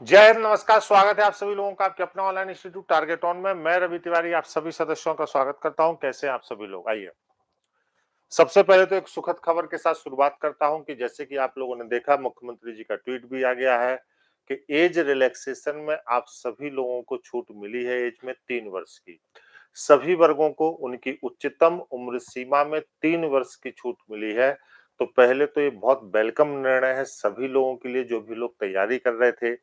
जय हिंद, नमस्कार। स्वागत है आप सभी लोगों का आपके अपना ऑनलाइन इंस्टीट्यूट टारगेट ऑन में। मैं रवि तिवारी आप सभी सदस्यों का स्वागत करता हूं। कैसे हैं आप सभी लोग? आइए, सबसे पहले तो एक सुखद खबर के साथ शुरुआत करता हूं कि जैसे कि आप लोगों ने देखा, मुख्यमंत्री जी का ट्वीट भी आ गया है कि एज रिलैक्सेशन में आप सभी लोगों को छूट मिली है। एज में 3 वर्ष की सभी वर्गों को उनकी उच्चतम उम्र सीमा में 3 वर्ष की छूट मिली है। तो पहले तो ये बहुत वेलकम निर्णय है सभी लोगों के लिए, जो भी लोग तैयारी कर रहे थे,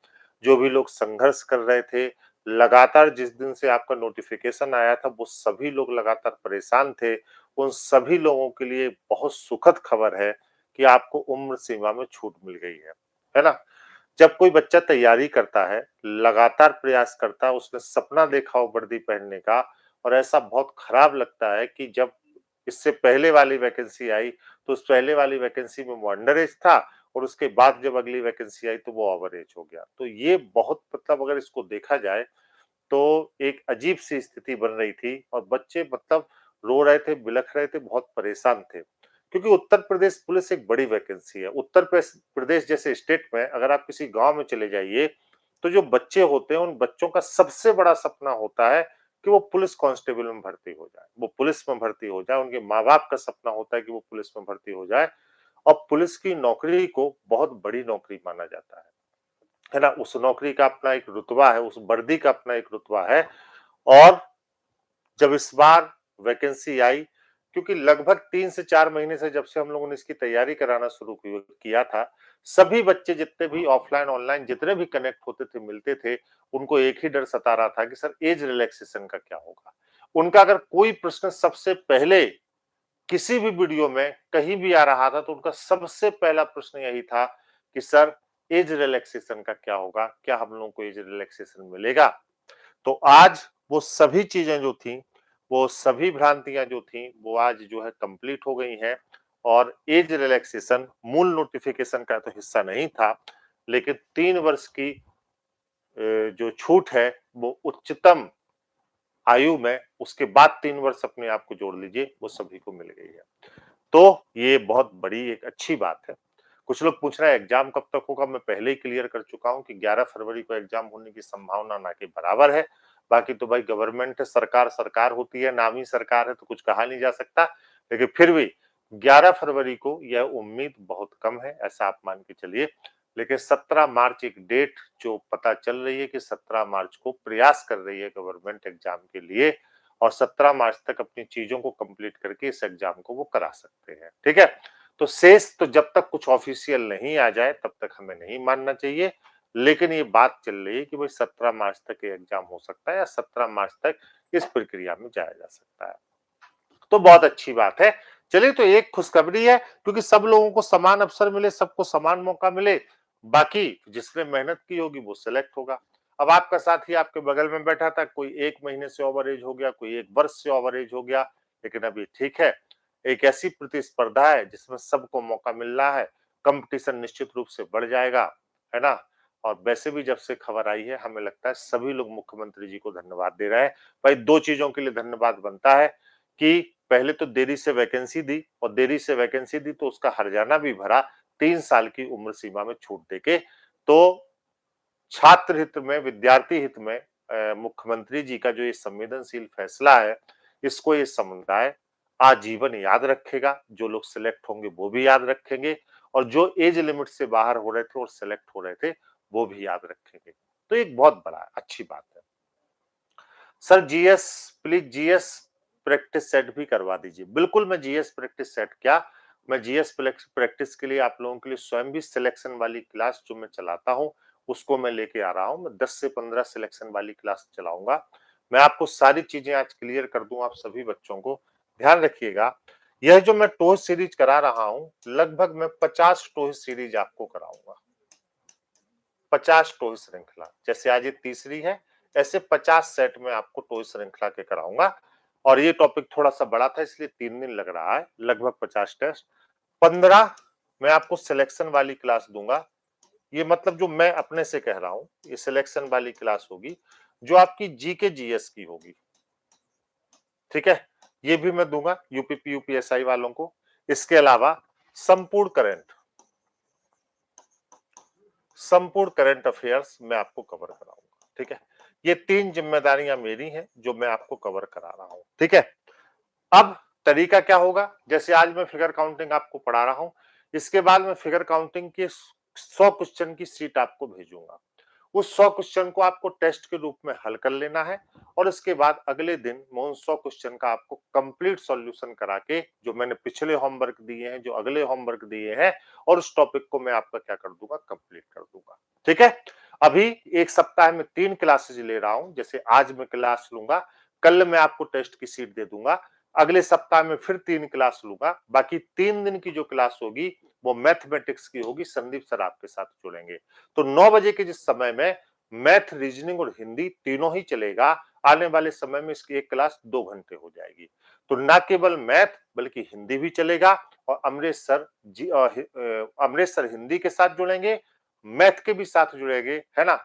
जो भी लोग संघर्ष कर रहे थे। लगातार जिस दिन से आपका नोटिफिकेशन आया था वो सभी लोग लगातार परेशान थे। उन सभी लोगों के लिए बहुत सुखद खबर है कि आपको उम्र सीमा में छूट मिल गई है ना? जब कोई बच्चा तैयारी करता है, लगातार प्रयास करता है, उसने सपना देखा हो वर्दी पहनने का, और ऐसा बहुत खराब लगता है कि जब इससे पहले वाली वैकेंसी आई तो उस पहले वाली वैकेंसी में वो अंडर एज था, और उसके बाद जब अगली वैकेंसी आई तो वो ओवर एज हो गया। तो ये बहुत, मतलब अगर इसको देखा जाए तो एक अजीब सी स्थिति बन रही थी, और बच्चे मतलब रो रहे थे, बिलख रहे थे, बहुत परेशान थे। क्योंकि उत्तर प्रदेश पुलिस एक बड़ी वैकेंसी है। उत्तर प्रदेश जैसे स्टेट में अगर आप किसी गांव में चले जाइए, तो जो बच्चे होते हैं उन बच्चों का सबसे बड़ा सपना होता है कि वो पुलिस कांस्टेबल में भर्ती हो जाए, वो पुलिस में भर्ती हो जाए। उनके माँ बाप का सपना होता है कि वो पुलिस में भर्ती हो जाए। और पुलिस की नौकरी को बहुत बड़ी नौकरी माना जाता है ना? उस नौकरी का अपना एक रुतबा है, उस वर्दी का अपना एक रुतबा है। और जब इस बार वैकेंसी आई, क्योंकि लगभग 3 से 4 महीने से जब से हम लोगों ने इसकी तैयारी कराना शुरू किया था, सभी बच्चे जितने भी ऑफलाइन ऑनलाइन जितने भी कनेक्ट होते थे, मिलते थे, उनको एक ही डर सता रहा था कि सर एज रिलैक्सेशन का क्या होगा। उनका अगर कोई प्रश्न सबसे पहले किसी भी वीडियो में कहीं भी आ रहा था तो उनका सबसे पहला प्रश्न यही था कि सर एज रिलैक्सेशन का क्या होगा, क्या हम लोगों को एज रिलैक्सेशन मिलेगा? तो आज वो सभी चीजें जो थी, वो सभी भ्रांतियां जो थी, वो आज जो है कंप्लीट हो गई हैं। और एज रिलैक्सेशन मूल नोटिफिकेशन का तो हिस्सा नहीं था, लेकिन 3 वर्ष की जो छूट है वो उच्चतम आयु में, उसके बाद 3 वर्ष अपने आप को जोड़ लीजिए, वो सभी को मिल गई है। तो ये बहुत बड़ी एक अच्छी बात है। कुछ लोग पूछ रहे हैं एग्जाम कब तक होगा, मैं पहले ही क्लियर कर चुका हूं कि 11 फरवरी को एग्जाम होने की संभावना ना के बराबर है। बाकी तो भाई गवर्नमेंट है, सरकार सरकार होती है, नामी सरकार है, तो कुछ कहा नहीं जा सकता। लेकिन फिर भी 11 फरवरी को यह उम्मीद बहुत कम है, ऐसा आप मान के चलिए। लेकिन 17 मार्च एक डेट जो पता चल रही है कि 17 मार्च को प्रयास कर रही है गवर्नमेंट एग्जाम के लिए, और 17 मार्च तक अपनी चीजों को कंप्लीट करके इस एग्जाम को वो करा सकते हैं। ठीक है? तो शेष तो जब तक कुछ ऑफिशियल नहीं आ जाए तब तक हमें नहीं मानना चाहिए। लेकिन ये बात चल रही है कि भाई 17 मार्च तक ये एग्जाम हो सकता है, या 17 मार्च तक इस प्रक्रिया में जाया जा सकता है। तो बहुत अच्छी बात है। चलिए, तो एक खुशखबरी है, क्योंकि सब लोगों को समान अवसर मिले, सबको समान मौका मिले। बाकी जिसने मेहनत की होगी वो सिलेक्ट होगा। अब आपका साथी आपके बगल में बैठा था, कोई 1 महीने से ओवर एज हो गया, कोई 1 वर्ष से ओवर एज हो गया, लेकिन अभी ठीक है। एक ऐसी प्रतिस्पर्धा है जिसमें सबको मौका मिल रहा है, कंपटीशन निश्चित रूप से बढ़ जाएगा, है ना? और वैसे भी जब से खबर आई है, हमें लगता है सभी लोग मुख्यमंत्री जी को धन्यवाद दे रहे हैं। भाई 2 चीजों के लिए धन्यवाद बनता है कि पहले तो देरी से वैकेंसी दी, और देरी से वैकेंसी दी तो उसका हर्जाना भी भरा, 3 साल की उम्र सीमा में छूट देके। तो छात्र हित में, विद्यार्थी हित में मुख्यमंत्री जी का जो ये संवेदनशील फैसला है, इसको ये समुदाय आजीवन याद रखेगा। जो लोग सिलेक्ट होंगे वो भी याद रखेंगे, और जो एज लिमिट से बाहर हो रहे थे और सिलेक्ट हो रहे थे वो भी याद रखेंगे। तो एक बहुत बड़ा अच्छी बात है। Sir GS, please GS practice set भी करवा दीजिए। बिल्कुल, मैं जीएस प्रैक्टिस सेट क्या, मैं जीएस प्रैक्टिस के लिए आप लोगों के लिए स्वयं भी सिलेक्शन वाली क्लास जो मैं चलाता हूं, उसको मैं लेके आ रहा हूं। मैं 10 से 15 सिलेक्शन वाली क्लास चलाऊंगा। मैं आपको सारी चीजें आज क्लियर कर दूं, आप सभी बच्चों को ध्यान रखिएगा। यह जो मैं टोह सीरीज करा रहा हूं, लगभग मैं 50 टोह सीरीज आपको कराऊंगा। 50 टॉय श्रृंखला, जैसे आज ये तीसरी है, ऐसे 50 सेट में आपको टॉय श्रृंखला के कराऊंगा। और ये टॉपिक थोड़ा सा बड़ा था इसलिए 3 दिन लग रहा है, लगभग 50 टेस्ट। 15 मैं आपको सिलेक्शन वाली क्लास दूंगा। ये मतलब जो मैं अपने से कह रहा हूं, ये सिलेक्शन वाली क्लास होगी जो आपकी जीके जीएस की होगी। ठीक है? ये भी मैं दूंगा यूपीपी यूपीएसआई वालों को। इसके अलावा संपूर्ण करंट, संपूर्ण करंट अफेयर्स मैं आपको कवर कराऊंगा। ठीक है, ये 3 जिम्मेदारियां मेरी हैं जो मैं आपको कवर करा रहा हूं। ठीक है, अब तरीका क्या होगा, जैसे आज मैं फिगर काउंटिंग आपको पढ़ा रहा हूं, इसके बाद मैं फिगर काउंटिंग के 100 क्वेश्चन की सीट आपको भेजूंगा। उस 100 क्वेश्चन को आपको टेस्ट के रूप में हल कर लेना है और इसके बाद अगले दिन मैं उन 100 क्वेश्चन का आपको कंप्लीट सॉल्यूशन करा के, जो मैंने पिछले होमवर्क दिए हैं, जो अगले होमवर्क दिए हैं, और उस टॉपिक को मैं आपका क्या कर दूंगा, कंप्लीट कर दूंगा। ठीक है, अभी एक सप्ताह में 3 क्लासेज ले रहा हूं। जैसे आज मैं क्लास लूंगा, कल मैं आपको टेस्ट की सीट दे दूंगा, अगले सप्ताह में फिर 3 क्लास लूंगा। बाकी 3 दिन की जो क्लास होगी वो मैथमेटिक्स की होगी। संदीप सर आपके साथ जुड़ेंगे। तो 9 बजे के जिस समय में मैथ, रीजनिंग और हिंदी तीनों ही चलेगा, आने वाले समय में इसकी एक क्लास 2 घंटे हो जाएगी। तो ना केवल मैथ बल्कि हिंदी भी चलेगा। और अमरेश सर हिंदी के साथ जुड़ेंगे, मैथ के भी साथ जुड़ेंगे, है ना,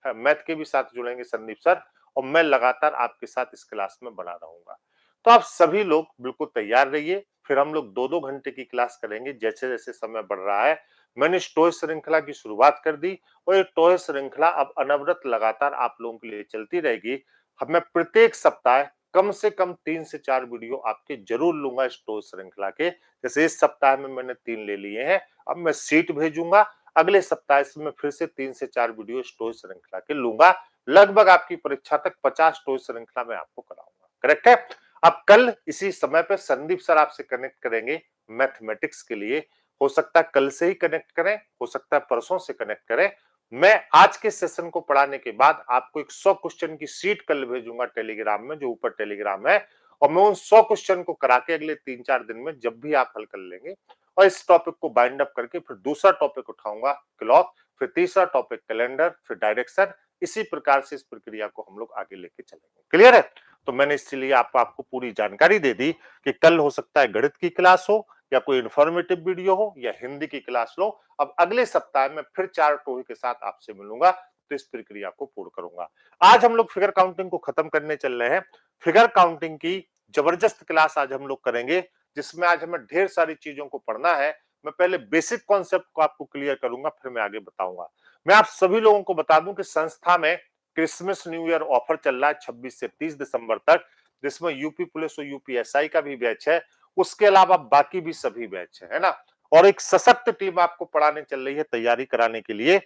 मैथ के भी साथ जुड़ेंगे संदीप सर, और मैं लगातार आपके साथ इस क्लास में बना रहूंगा। तो आप सभी लोग बिल्कुल तैयार रहिए। फिर हम लोग 2-2 घंटे की क्लास करेंगे जैसे जैसे समय बढ़ रहा है। मैंने टॉय श्रृंखला की शुरुआत कर दी और ये टॉय श्रृंखला अब अनवरत लगातार आप लोगों के लिए चलती रहेगी। मैं प्रत्येक सप्ताह कम से कम 3 से 4 वीडियो आपके जरूर लूंगा इस टॉय श्रृंखला के। जैसे इस सप्ताह में मैंने 3 ले लिए हैं, अब मैं सीट भेजूंगा। अगले सप्ताह से मैं फिर से 3 से 4 वीडियो इस टॉय श्रृंखला के लूंगा। लगभग आपकी परीक्षा तक 50 टॉय श्रृंखला मैं आपको कराऊंगा। करेक्ट है। अब कल इसी समय पे संदीप सर आपसे कनेक्ट करेंगे मैथमेटिक्स के लिए। हो सकता है कल से ही कनेक्ट करें, हो सकता है परसों से कनेक्ट करें। मैं आज के सेशन को पढ़ाने के बाद आपको एक 100 क्वेश्चन की सीट कल भेजूंगा टेलीग्राम में, जो ऊपर टेलीग्राम है, और मैं उन 100 क्वेश्चन को करा के अगले 3-4 दिन में जब भी आप हल कर लेंगे, और इस टॉपिक को बाइंड अप करके फिर दूसरा टॉपिक उठाऊंगा क्लॉक, फिर तीसरा टॉपिक कैलेंडर, फिर डायरेक्शन। इसी प्रकार से इस प्रक्रिया को हम लोग आगे लेके चलेंगे। क्लियर है। तो मैंने इसलिए आपको पूरी जानकारी दे दी कि कल हो सकता है गणित की क्लास हो, या कोई इंफॉर्मेटिव वीडियो हो, या हिंदी की क्लास लो। अब अगले सप्ताह में फिर 4 टॉपिक के साथ आपसे मिलूंगा, तो इस प्रक्रिया को पूर्ण करूंगा। आज हम लोग फिगर काउंटिंग को खत्म करने चल रहे हैं। फिगर काउंटिंग की जबरदस्त क्लास आज हम लोग करेंगे, जिसमें आज हमें ढेर सारी चीजों को पढ़ना है। मैं पहले बेसिक कॉन्सेप्ट को आपको क्लियर करूंगा, फिर मैं आगे बताऊंगा। मैं आप सभी लोगों को बता दूं कि संस्था में क्रिसमस न्यू ईयर ऑफर चल रहा है 26 से 30 दिसंबर तक, जिसमें यूपी पुलिस और यूपीएसआई का भी बैच है, उसके अलावा बाकी भी सभी बैच है ना। और एक सशक्त टीम आपको पढ़ाने चल रही है तैयारी कराने के लिए।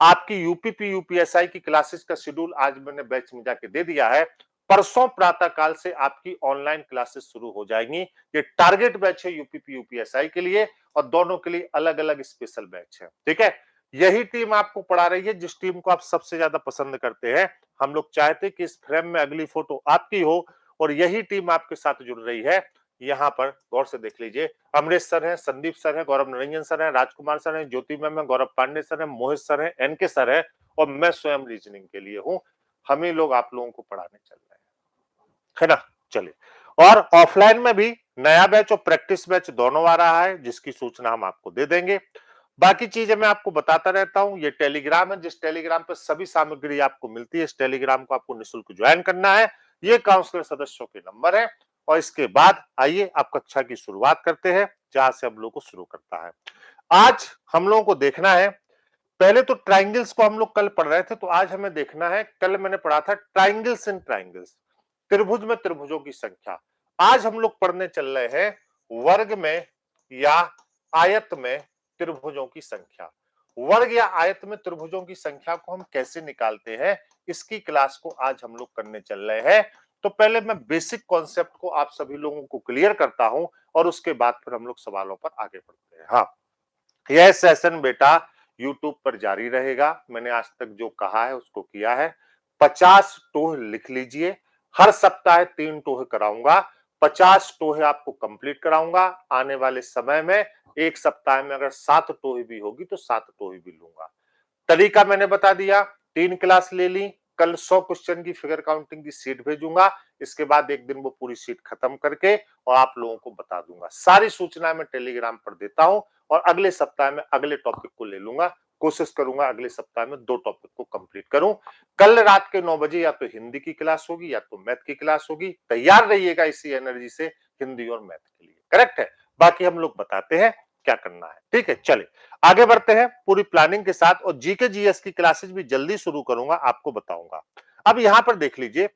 आपकी यूपीपी यूपीएसआई की क्लासेस का शेड्यूल आज मैंने बैच में जाके दे दिया है। परसों प्रातः काल से आपकी ऑनलाइन क्लासेस शुरू हो जाएंगी। ये टारगेट बैच है यूपीपी यूपीएसआई के लिए, और दोनों के लिए अलग अलग स्पेशल बैच है। ठीक है, यही टीम आपको पढ़ा रही है जिस टीम को आप सबसे ज्यादा पसंद करते हैं। हम लोग चाहते कि इस फ्रेम में अगली फोटो आपकी हो, और यही टीम आपके साथ जुड़ रही है। यहाँ पर गौर से देख लीजिए, अमरीश सर है, संदीप सर है, गौरव निरंजन सर है, राजकुमार सर है, ज्योति मैम है, गौरव पांडे सर है, मोहित सर है, एनके सर है, और मैं स्वयं रीजनिंग के लिए हूँ। हम ही लोग आप लोगों को पढ़ाने चल रहे हैं, है ना। चलिए, और ऑफलाइन में भी नया बैच और प्रैक्टिस बैच दोनों आ रहा है, जिसकी सूचना हम आपको दे देंगे। बाकी चीजें मैं आपको बताता रहता हूं। ये टेलीग्राम है, जिस टेलीग्राम पर सभी सामग्री आपको मिलती है। इस टेलीग्राम को आपको निःशुल्क ज्वाइन करना है। ये काउंसलर सदस्यों के नंबर है। और इसके बाद आइए आप कक्षा की शुरुआत करते हैं, जहां से हम लोग को शुरू करता है। आज हम लोगों को देखना है, पहले तो ट्राइंगल्स को हम लोग कल पढ़ रहे थे, तो आज हमें देखना है, कल मैंने पढ़ा था ट्राइंगल्स इन ट्राइंगल्स, त्रिभुज में त्रिभुजों की संख्या। आज हम लोग पढ़ने चल रहे हैं वर्ग में या आयत में त्रिभुजों की संख्या। वर्ग या आयत में त्रिभुजों की संख्या को हम कैसे निकालते हैं, इसकी क्लास को आज हम लोग करने चल रहे हैं। तो पहले मैं बेसिक कॉन्सेप्ट को आप सभी लोगों को क्लियर करता हूं, और उसके बाद फिर हम लोग सवालों पर आगे बढ़ते हैं। हाँ, यह सेशन बेटा यूट्यूब पर जारी रहेगा। मैंने आज तक जो कहा है उसको किया है। 50 टोह लिख लीजिए। हर सप्ताह 3 टोह कराऊंगा। 50 टोहे आपको कंप्लीट कराऊंगा। आने वाले समय में एक सप्ताह में अगर 7 टोहे भी होगी तो 7 टोहे भी लूंगा। तरीका मैंने बता दिया। 3 क्लास ले ली। कल 100 क्वेश्चन की फिगर काउंटिंग की सीट भेजूंगा। इसके बाद एक दिन वो पूरी सीट खत्म करके और आप लोगों को बता दूंगा। सारी सूचनाएं मैं टेलीग्राम पर देता हूं, और अगले सप्ताह में अगले टॉपिक को ले लूंगा। कोशिश करूंगा अगले सप्ताह में 2 टॉपिक को कंप्लीट करूं। कल रात के 9 बजे या तो हिंदी की क्लास होगी या तो मैथ की क्लास होगी। तैयार रहिएगा इसी एनर्जी से हिंदी और मैथ के लिए। करेक्ट है। बाकी हम लोग बताते हैं क्या करना है। ठीक है, चलिए आगे बढ़ते हैं पूरी प्लानिंग के साथ, और जीके जीएस की क्लासेस भी जल्दी शुरू करूंगा, आपको बताऊंगा। अब यहां पर देख लीजिए,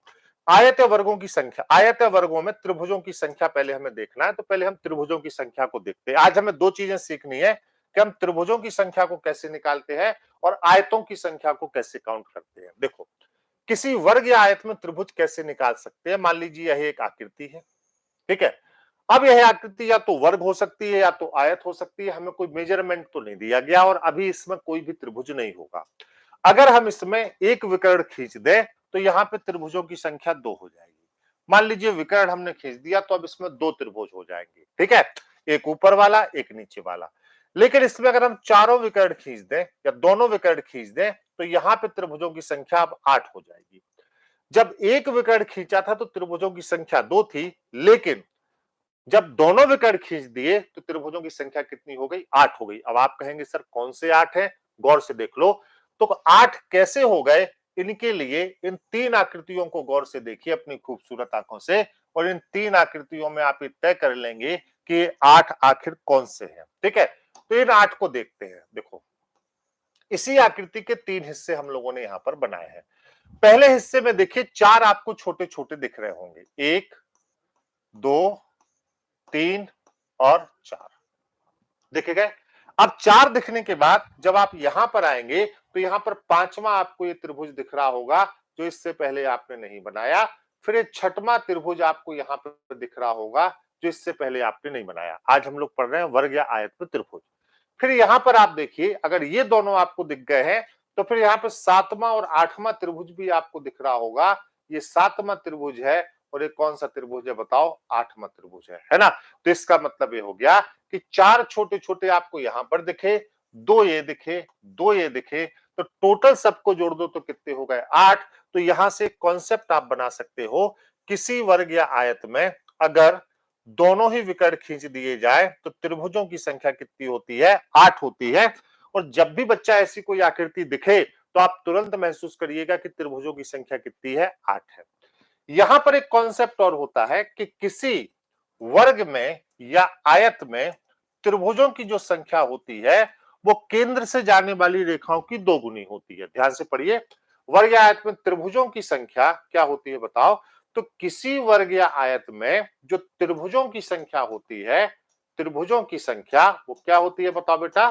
आयत वर्गों की संख्या, आयत वर्गों में त्रिभुजों की संख्या पहले हमें देखना है। तो पहले हम त्रिभुजों की संख्या को देखते हैं। आज हमें दो चीजें सीखनी है कि हम त्रिभुजों की संख्या को कैसे निकालते हैं और आयतों की संख्या को कैसे काउंट करते हैं। देखो, किसी वर्ग या आयत में त्रिभुज कैसे निकाल सकते हैं। मान लीजिए यह एक आकृति है, ठीक है। अब यह आकृति या तो वर्ग हो सकती है या तो आयत हो सकती है। हमें कोई मेजरमेंट तो नहीं दिया गया और अभी इसमें कोई भी त्रिभुज नहीं होगा। अगर हम इसमें एक विकर्ण खींच दें तो यहाँ पे त्रिभुजों की संख्या 2 हो जाएगी। मान लीजिए विकर्ण हमने खींच दिया तो अब इसमें 2 त्रिभुज हो जाएंगे, ठीक है, एक ऊपर वाला एक नीचे वाला। लेकिन इसमें अगर हम चारों विकर्ण खींच दें या दोनों विकर्ण खींच दें तो यहाँ पे त्रिभुजों की संख्या अब 8 हो जाएगी। जब एक विकर्ण खींचा था तो त्रिभुजों की संख्या 2 थी, लेकिन जब दोनों विकर्ण खींच दिए तो त्रिभुजों की संख्या कितनी हो गई? 8 हो गई। अब आप कहेंगे सर कौन से 8 है, गौर से देख लो। तो 8 कैसे हो गए, इनके लिए इन 3 आकृतियों को गौर से देखिए अपनी खूबसूरत आंखों से, और इन 3 आकृतियों में आप ये तय कर लेंगे कि 8 आखिर कौन से हैं। ठीक है, तो इन 8 को देखते हैं। देखो, इसी आकृति के 3 हिस्से हम लोगों ने यहां पर बनाए हैं। पहले हिस्से में देखिए 4 आपको छोटे छोटे दिख रहे होंगे, 1 2 3 और 4 दिखे गए। अब 4 दिखने के बाद जब आप यहां पर आएंगे तो यहां पर 5वां आपको ये त्रिभुज दिख रहा होगा जो इससे पहले आपने नहीं बनाया। फिर ये 6वां त्रिभुज आपको यहां पर दिख रहा होगा जो इससे पहले आपने नहीं बनाया। आज हम लोग पढ़ रहे हैं वर्ग या आयत में त्रिभुज। फिर यहां पर आप देखिए, अगर ये दोनों आपको दिख गए हैं तो फिर यहाँ पे 7वां और 8वां त्रिभुज भी आपको दिख रहा होगा। ये 7वां त्रिभुज है और ये कौन सा त्रिभुज है बताओ? 8वां त्रिभुज है ना। तो इसका मतलब ये हो गया कि 4 छोटे छोटे आपको यहां पर दिखे, 2 ये दिखे, 2 ये दिखे, तो टोटल सबको जोड़ दो तो कितने हो गए? 8। तो यहां से कॉन्सेप्ट आप बना सकते हो, किसी वर्ग या आयत में अगर दोनों ही विकर्ण खींच दिए जाए तो त्रिभुजों की संख्या कितनी होती है? 8 होती है। और जब भी बच्चा ऐसी कोई आकृति दिखे तो आप तुरंत महसूस करिएगा कि त्रिभुजों की संख्या कितनी है? 8 है। यहां पर एक कॉन्सेप्ट और होता है कि किसी वर्ग में या आयत में त्रिभुजों की जो संख्या होती है वो केंद्र से जाने वाली रेखाओं की 2 गुनी होती है। ध्यान से पढ़िए, वर्ग या आयत में त्रिभुजों की संख्या क्या होती है बताओ? तो किसी वर्ग या आयत में जो त्रिभुजों की संख्या होती है, त्रिभुजों की संख्या वो क्या होती है बताओ बेटा?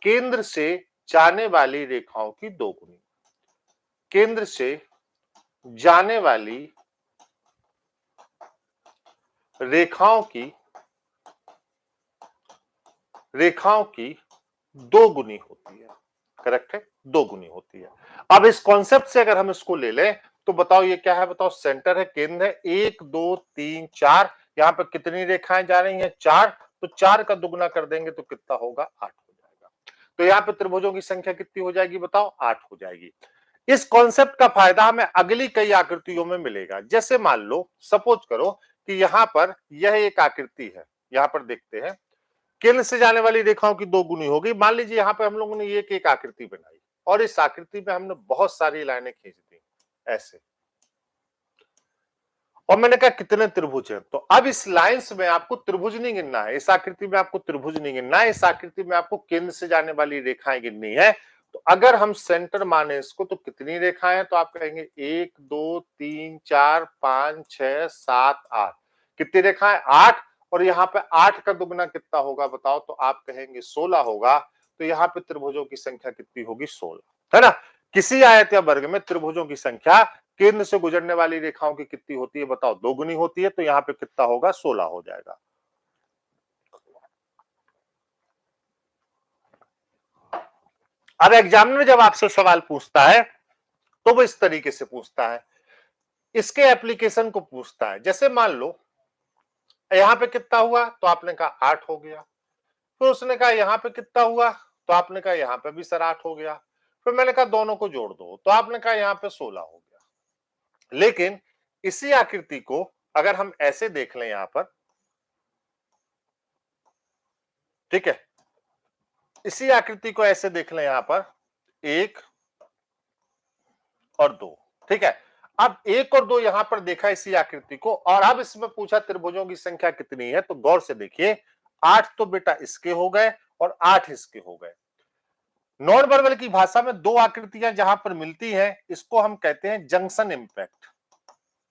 केंद्र से जाने वाली रेखाओं की 2 गुनी। केंद्र से जाने वाली रेखाओं की 2 गुनी होती है। करेक्ट है, 2 गुनी होती है। अब इस कॉन्सेप्ट से अगर हम इसको ले लें तो बताओ ये क्या है? बताओ, सेंटर है, केंद्र है, 1 2 3 4। यहां पर कितनी रेखाएं जा रही हैं? 4। तो 4 का दुगुना कर देंगे तो कितना होगा? 8 हो जाएगा। तो यहाँ पे त्रिभुजों की संख्या कितनी हो जाएगी बताओ? 8 हो जाएगी। इस कॉन्सेप्ट का फायदा हमें अगली कई आकृतियों में मिलेगा। जैसे मान लो, सपोज करो कि यहां पर यह एक आकृति है, यहां पर देखते हैं केंद्र से जाने वाली रेखाओं की 2 गुनी हो गई। मान लीजिए यहां पे हम लोगों ने एक आकृति बनाई और इस आकृति में हमने बहुत सारी लाइनें खींच दी ऐसे, और मैंने कहा कितने त्रिभुज हैं। तो अब इस लाइंस में आपको त्रिभुज नहीं गिनना है, इस आकृति में आपको त्रिभुज नहीं गिनना है, इस आकृति में आपको केंद्र से जाने वाली रेखाएं गिननी है। तो अगर हम सेंटर माने इसको तो कितनी रेखाएं हैं? तो आप कहेंगे 1 2 3 4 5 6 7 8। कितनी रेखाएं? 8। और यहाँ पे 8 का दुगना कितना होगा बताओ? तो आप कहेंगे 16 होगा। तो यहाँ पे त्रिभुजों की संख्या कितनी होगी? 16, है ना। किसी आयत या वर्ग में त्रिभुजों की संख्या केंद्र से गुजरने वाली रेखाओं की कितनी होती है बताओ? 2 गुनी होती है। तो यहाँ पे कितना होगा? 16 हो जाएगा। अब एग्जामिनर जब आपसे सवाल पूछता है तो वो इस तरीके से पूछता है, इसके एप्लीकेशन को पूछता है। जैसे मान लो यहां पे कितना हुआ? तो आपने कहा 8 हो गया। फिर उसने कहा यहां पे कितना हुआ? तो आपने कहा यहां पे भी सर 8 हो गया। फिर मैंने कहा दोनों को जोड़ दो, तो आपने कहा यहां पे 16 हो गया। लेकिन इसी आकृति को अगर हम ऐसे देख लें यहां पर, ठीक है, इसी आकृति को ऐसे देख लें यहां पर 1 और 2, ठीक है। अब 1 और 2 यहां पर देखा इसी आकृति को, और अब इसमें पूछा त्रिभुजों की संख्या कितनी है। तो गौर से देखिए, 8 तो बेटा इसके हो गए और 8 इसके हो गए। नॉन वर्बल की भाषा में दो आकृतियां जहां पर मिलती हैं, इसको हम कहते हैं जंक्शन इंपैक्ट।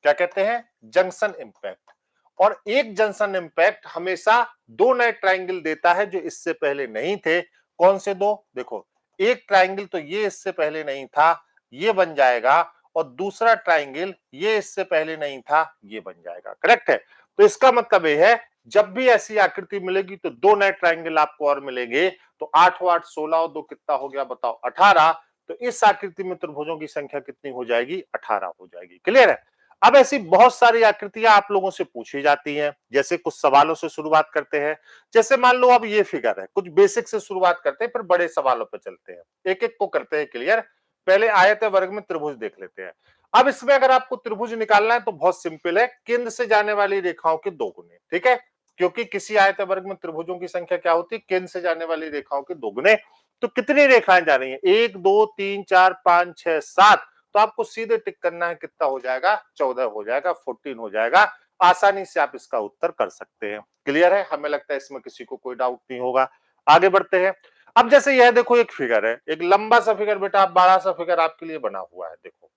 क्या कहते हैं? Junction impact. और एक जंक्शन इंपैक्ट हमेशा दो नए ट्रायंगल देता है जो इससे पहले नहीं थे। कौन से दो? देखो, एक ट्रायंगल तो ये इससे पहले नहीं था, ये बन जाएगा, और दूसरा ट्रायंगल ये इससे पहले नहीं था, ये बन जाएगा। करेक्ट है? तो इसका मतलब यह है, जब भी ऐसी आकृति मिलेगी तो दो नए ट्रायंगल आपको और मिलेंगे। तो 8 और 8 16 और 2 कितना हो गया बताओ? 18। तो इस आकृति में त्रिभुजों की संख्या कितनी हो जाएगी? 18 हो जाएगी। क्लियर है? अब ऐसी बहुत सारी आकृतियां आप लोगों से पूछी जाती हैं, जैसे कुछ सवालों से शुरुआत करते हैं। जैसे मान लो अब ये फिगर है, कुछ बेसिक से शुरुआत करते हैं फिर बड़े सवालों पर चलते हैं, एक एक को करते हैं क्लियर। पहले आयत वर्ग में त्रिभुज देख लेते हैं। अब इसमें अगर आपको त्रिभुज निकालना है तो बहुत सिंपल है, केंद्र से जाने वाली रेखाओं के दो गुने। ठीक है? क्योंकि किसी आयत वर्ग में त्रिभुजों की संख्या क्या होती है? केंद्र से जाने वाली रेखाओं के दो गुने। तो कितनी रेखाएं जा रही हैं? 1 2 3 4 5 6 7। तो आपको सीधे टिक करना है, कितना हो जाएगा? 14 हो जाएगा, 14 हो जाएगा। आसानी से आप इसका उत्तर कर सकते हैं। क्लियर है? हमें लगता है इसमें किसी को कोई डाउट नहीं होगा। आगे बढ़ते हैं। अब जैसे यह देखो एक फिगर है, एक लंबा सा फिगर बेटा, आप बड़ा सा फिगर आपके लिए बना हुआ है। देखो,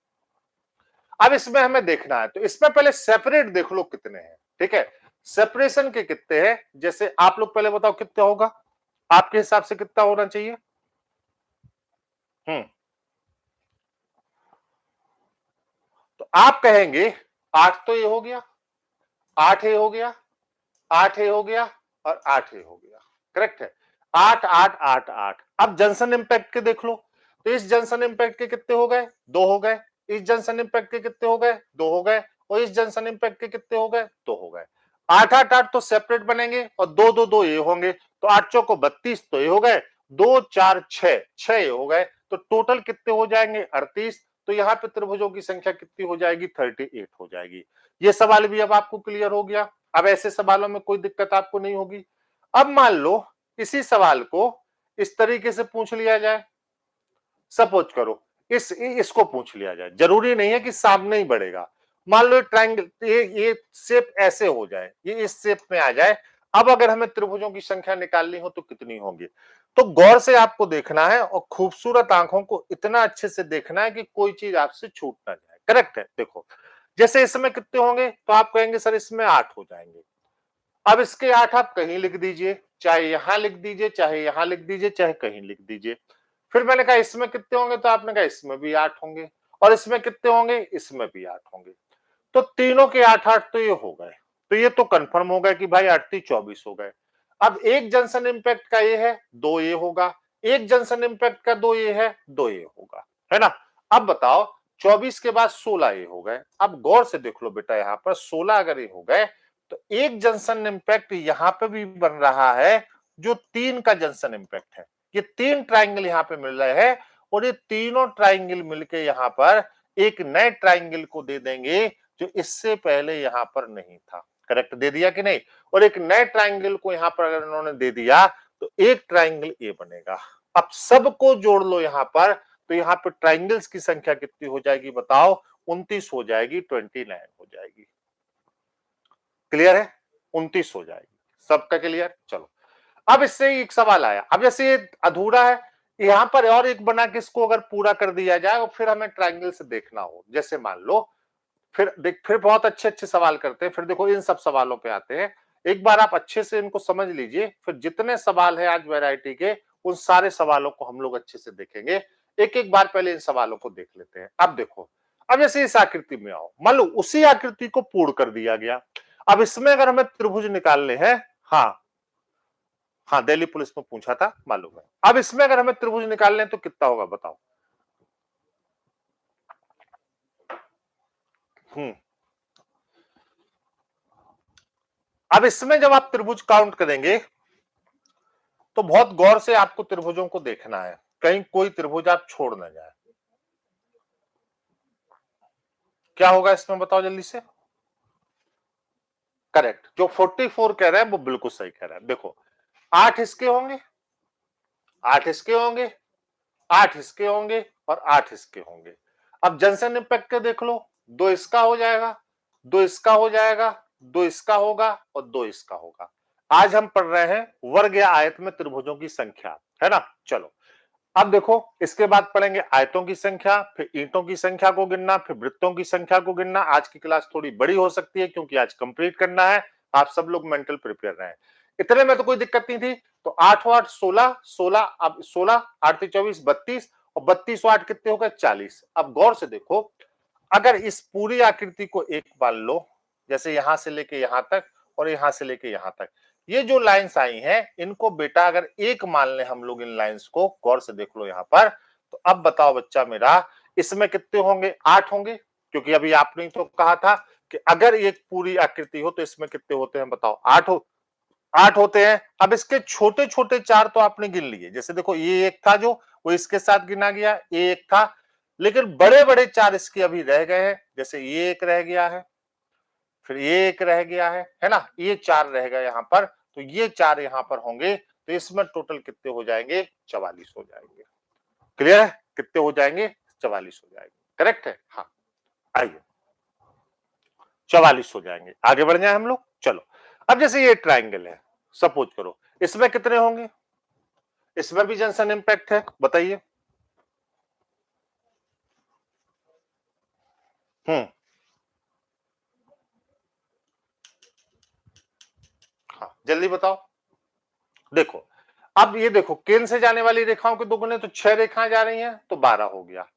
अब इसमें हमें देखना है, तो इसमें पहले सेपरेट देख लो कितने हैं। ठीक है? सेपरेशन के कितने हैं, जैसे आप लोग पहले बताओ कितना होगा आपके हिसाब से, कितना होना चाहिए? तो आप कहेंगे 8 तो ये हो गया, 8 ये हो गया, 8 ये हो गया, और 8 ये हो गया। करेक्ट है? 8 8 8 8। अब जंक्शन इंपैक्ट के देख लो, तो इस जंक्शन इंपैक्ट के कितने हो गए? 2 हो गए। इस जंक्शन इंपैक्ट के कितने हो गए? 2 हो गए। और इस जंक्शन इंपैक्ट के कितने हो गए? 2 हो गए। 8 8 8 तो सेपरेट बनेंगे, और 2 2 2 ये होंगे। तो 8 चौको 32 तो ये हो गए, 2 4 6 6 ये हो गए। तो टोटल कितने हो जाएंगे? 38। तो यहाँ पे त्रिभुजों की संख्या कितनी हो जाएगी? 38 हो जाएगी। ये सवाल भी अब आपको क्लियर हो गया। अब ऐसे सवालों में कोई दिक्कत आपको नहीं होगी। अब मान लो इसी सवाल को इस तरीके से पूछ लिया जाए, सपोज करो इसको पूछ लिया जाए, जरूरी नहीं है कि सामने ही बढ़ेगा। मान लो ट्रायंगल, ये शेप ऐसे हो जाए, ये इस शेप में आ जाए। अब अगर हमें त्रिभुजों की संख्या निकालनी हो तो कितनी होंगी? तो गौर से आपको देखना है, और खूबसूरत आंखों को इतना अच्छे से देखना है कि कोई चीज आपसे छूट ना जाए। करेक्ट है? देखो, जैसे इसमें कितने होंगे, तो आप कहेंगे सर इसमें 8 हो जाएंगे। अब इसके 8 आप कहीं लिख दीजिए, चाहे यहां लिख दीजिए, चाहे यहां लिख दीजिए, चाहे कहीं लिख दीजिए। फिर मैंने कहा इसमें कितने होंगे, तो आपने कहा इसमें भी 8 होंगे, और इसमें कितने होंगे? इसमें भी 8 होंगे। तो तीनों के 8 8 तो ये हो गए। तो ये तो कंफर्म हो गया कि भाई 8 3 24 हो गए। अब एक जंक्शन इंपैक्ट का ये है, 2 ये होगा। एक जंक्शन इंपैक्ट का 2 ये है, 2 ये होगा, है ना? अब बताओ 24 के बाद 16 ये हो गए। अब गौर से देख लो बेटा, यहां पर 16 अगर ये हो गए, तो एक जंक्शन इंपैक्ट यहां पे भी बन रहा है, जो 3 का जंक्शन इंपैक्ट है। ये 3 ट्राइंगल यहां पे मिल रहे हैं, और ये तीनों ट्राइंगल मिलके यहां पर एक नए ट्राइंगल को दे देंगे जो इससे पहले यहां पर नहीं था। करेक्ट दे दिया कि नहीं? और एक नए ट्राइंगल को यहां पर अगर इन्होंने दे दिया तो एक ट्राइंगल ए बनेगा। अब सबको जोड़ लो यहां पर, तो यहां पर ट्राइंगल्स की संख्या कितनी हो जाएगी बताओ? 29 हो जाएगी, 29 हो जाएगी। क्लियर है? 29 हो जाएगी। सबका क्लियर? चलो, अब इससे एक सवाल आया। अब जैसे ये अधूरा है, यहां पर और एक बना के इसको अगर पूरा कर दिया जाए और फिर हमें ट्राइंगल से देखना हो, जैसे मान लो, फिर बहुत अच्छे अच्छे सवाल करते हैं। फिर देखो इन सब सवालों पे आते हैं। एक बार आप अच्छे से इनको समझ लीजिए, फिर जितने सवाल है आज वैरायटी के, उन सारे सवालों को हम लोग अच्छे से देखेंगे। एक एक बार पहले इन सवालों को देख लेते हैं। अब देखो, अब जैसे इस आकृति में आओ, मान लो उसी आकृति को पूर्ण कर दिया गया। अब इसमें अगर हमें त्रिभुज निकालने हैं, हाँ हाँ, दिल्ली पुलिस में पूछा था, मालूम है। अब इसमें अगर हमें त्रिभुज निकालने हैं तो कितना होगा बताओ? हम्म अब इसमें जब आप त्रिभुज काउंट करेंगे तो बहुत गौर से आपको त्रिभुजों को देखना है, कहीं कोई त्रिभुज आप छोड़ ना जाए। क्या होगा इसमें बताओ जल्दी से? करेक्ट, जो 44 कह रहे हैं वो बिल्कुल सही कह रहे हैं। देखो, 8 इसके होंगे, 8 इसके होंगे, 8 इसके होंगे, और 8 इसके होंगे। अब जंक्शन इंपैक्ट के देख लो, 2 इसका हो जाएगा, 2 इसका हो जाएगा, 2 इसका होगा, और 2 इसका होगा। आज हम पढ़ रहे हैं वर्ग या आयत में त्रिभुजों की संख्या, है ना। चलो अब देखो, इसके बाद पढ़ेंगे आयतों की संख्या, फिर ईंटों की संख्या को गिनना, फिर वृत्तों की संख्या को गिनना। आज की क्लास थोड़ी बड़ी हो सकती है क्योंकि आज कंप्लीट करना है, आप सब लोग मेंटल प्रिपेयर रहे। इतने में तो कोई दिक्कत नहीं थी। तो 8 8 16 16, अब 16 8 24 32 और 32 8 कितने हो गए 40। अब गौर से देखो, अगर इस पूरी आकृति को एक बार लो, जैसे यहां से लेके यहां तक और यहां से लेके यहां तक, ये जो लाइंस आई हैं इनको बेटा अगर एक मान ले हम लोग, इन लाइंस को गौर से देख लो यहां पर, तो अब बताओ बच्चा मेरा, इसमें कितने होंगे 8 होंगे, क्योंकि अभी आपने तो कहा था कि अगर एक पूरी आकृति हो तो इसमें कितने होते हैं बताओ, 8 होते हैं। अब इसके छोटे छोटे चार तो आपने गिन लिए, जैसे देखो ये एक था जो वो इसके साथ गिना गया, ये एक था, लेकिन बड़े बड़े चार इसके अभी रह गए हैं, जैसे ये एक रह गया है, फिर ये एक रह गया है ना, ये चार रह गए यहां पर, तो ये चार यहां पर होंगे, तो इसमें टोटल कितने हो जाएंगे 44 हो जाएंगे। क्लियर है, कितने हो जाएंगे 44 हो जाएंगे, करेक्ट है। हाँ आइए 44 हो जाएंगे, आगे बढ़ जाए हम लोग। चलो अब जैसे ये ट्राइंगल है, सपोज करो इसमें कितने होंगे, इसमें भी जंक्शन इंपैक्ट है, बताइए। हाँ जल्दी बताओ। देखो अब ये देखो, केंद्र से जाने वाली रेखाओं के दोगुने तो 6 रेखाएं जा रही हैं, तो 12 हो गया।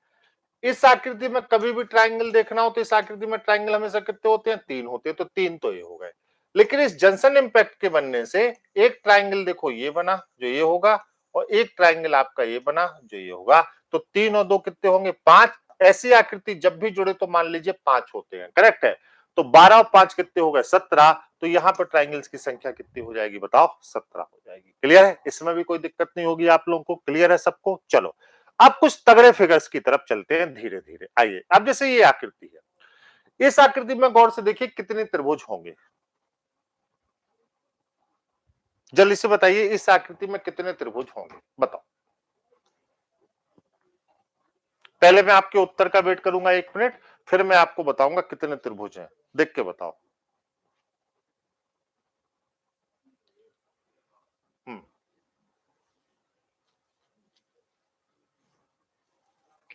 इस आकृति में कभी भी ट्राइंगल देखना हो तो इस आकृति में ट्राइंगल हमेशा कितने होते हैं 3 होते हैं, तो 3 तो ये हो गए। लेकिन इस जंक्शन इंपैक्ट के बनने से एक ट्राइंगल देखो ये बना जो ये होगा, और एक ट्राइंगल आपका ये बना जो ये होगा, तो 3 और 2 कितने होंगे 5। ऐसी आकृति जब भी जुड़े तो मान लीजिए 5 होते हैं, करेक्ट है। तो 12 और 5 कितने हो गए 17, तो यहां पर ट्राइंगल्स की संख्या कितनी हो जाएगी बताओ 17 हो जाएगी। क्लियर है, इसमें भी कोई दिक्कत नहीं होगी आप लोगों को, क्लियर है सबको। चलो अब कुछ तगड़े फिगर्स की तरफ चलते हैं धीरे धीरे। आइए अब जैसे ये आकृति है, इस आकृति में गौर से देखिए कितने त्रिभुज होंगे, जल्दी से बताइए इस आकृति में कितने त्रिभुज होंगे बताओ। पहले मैं आपके उत्तर का वेट करूंगा 1 मिनट, फिर मैं आपको बताऊंगा कितने त्रिभुज हैं, देख के बताओ।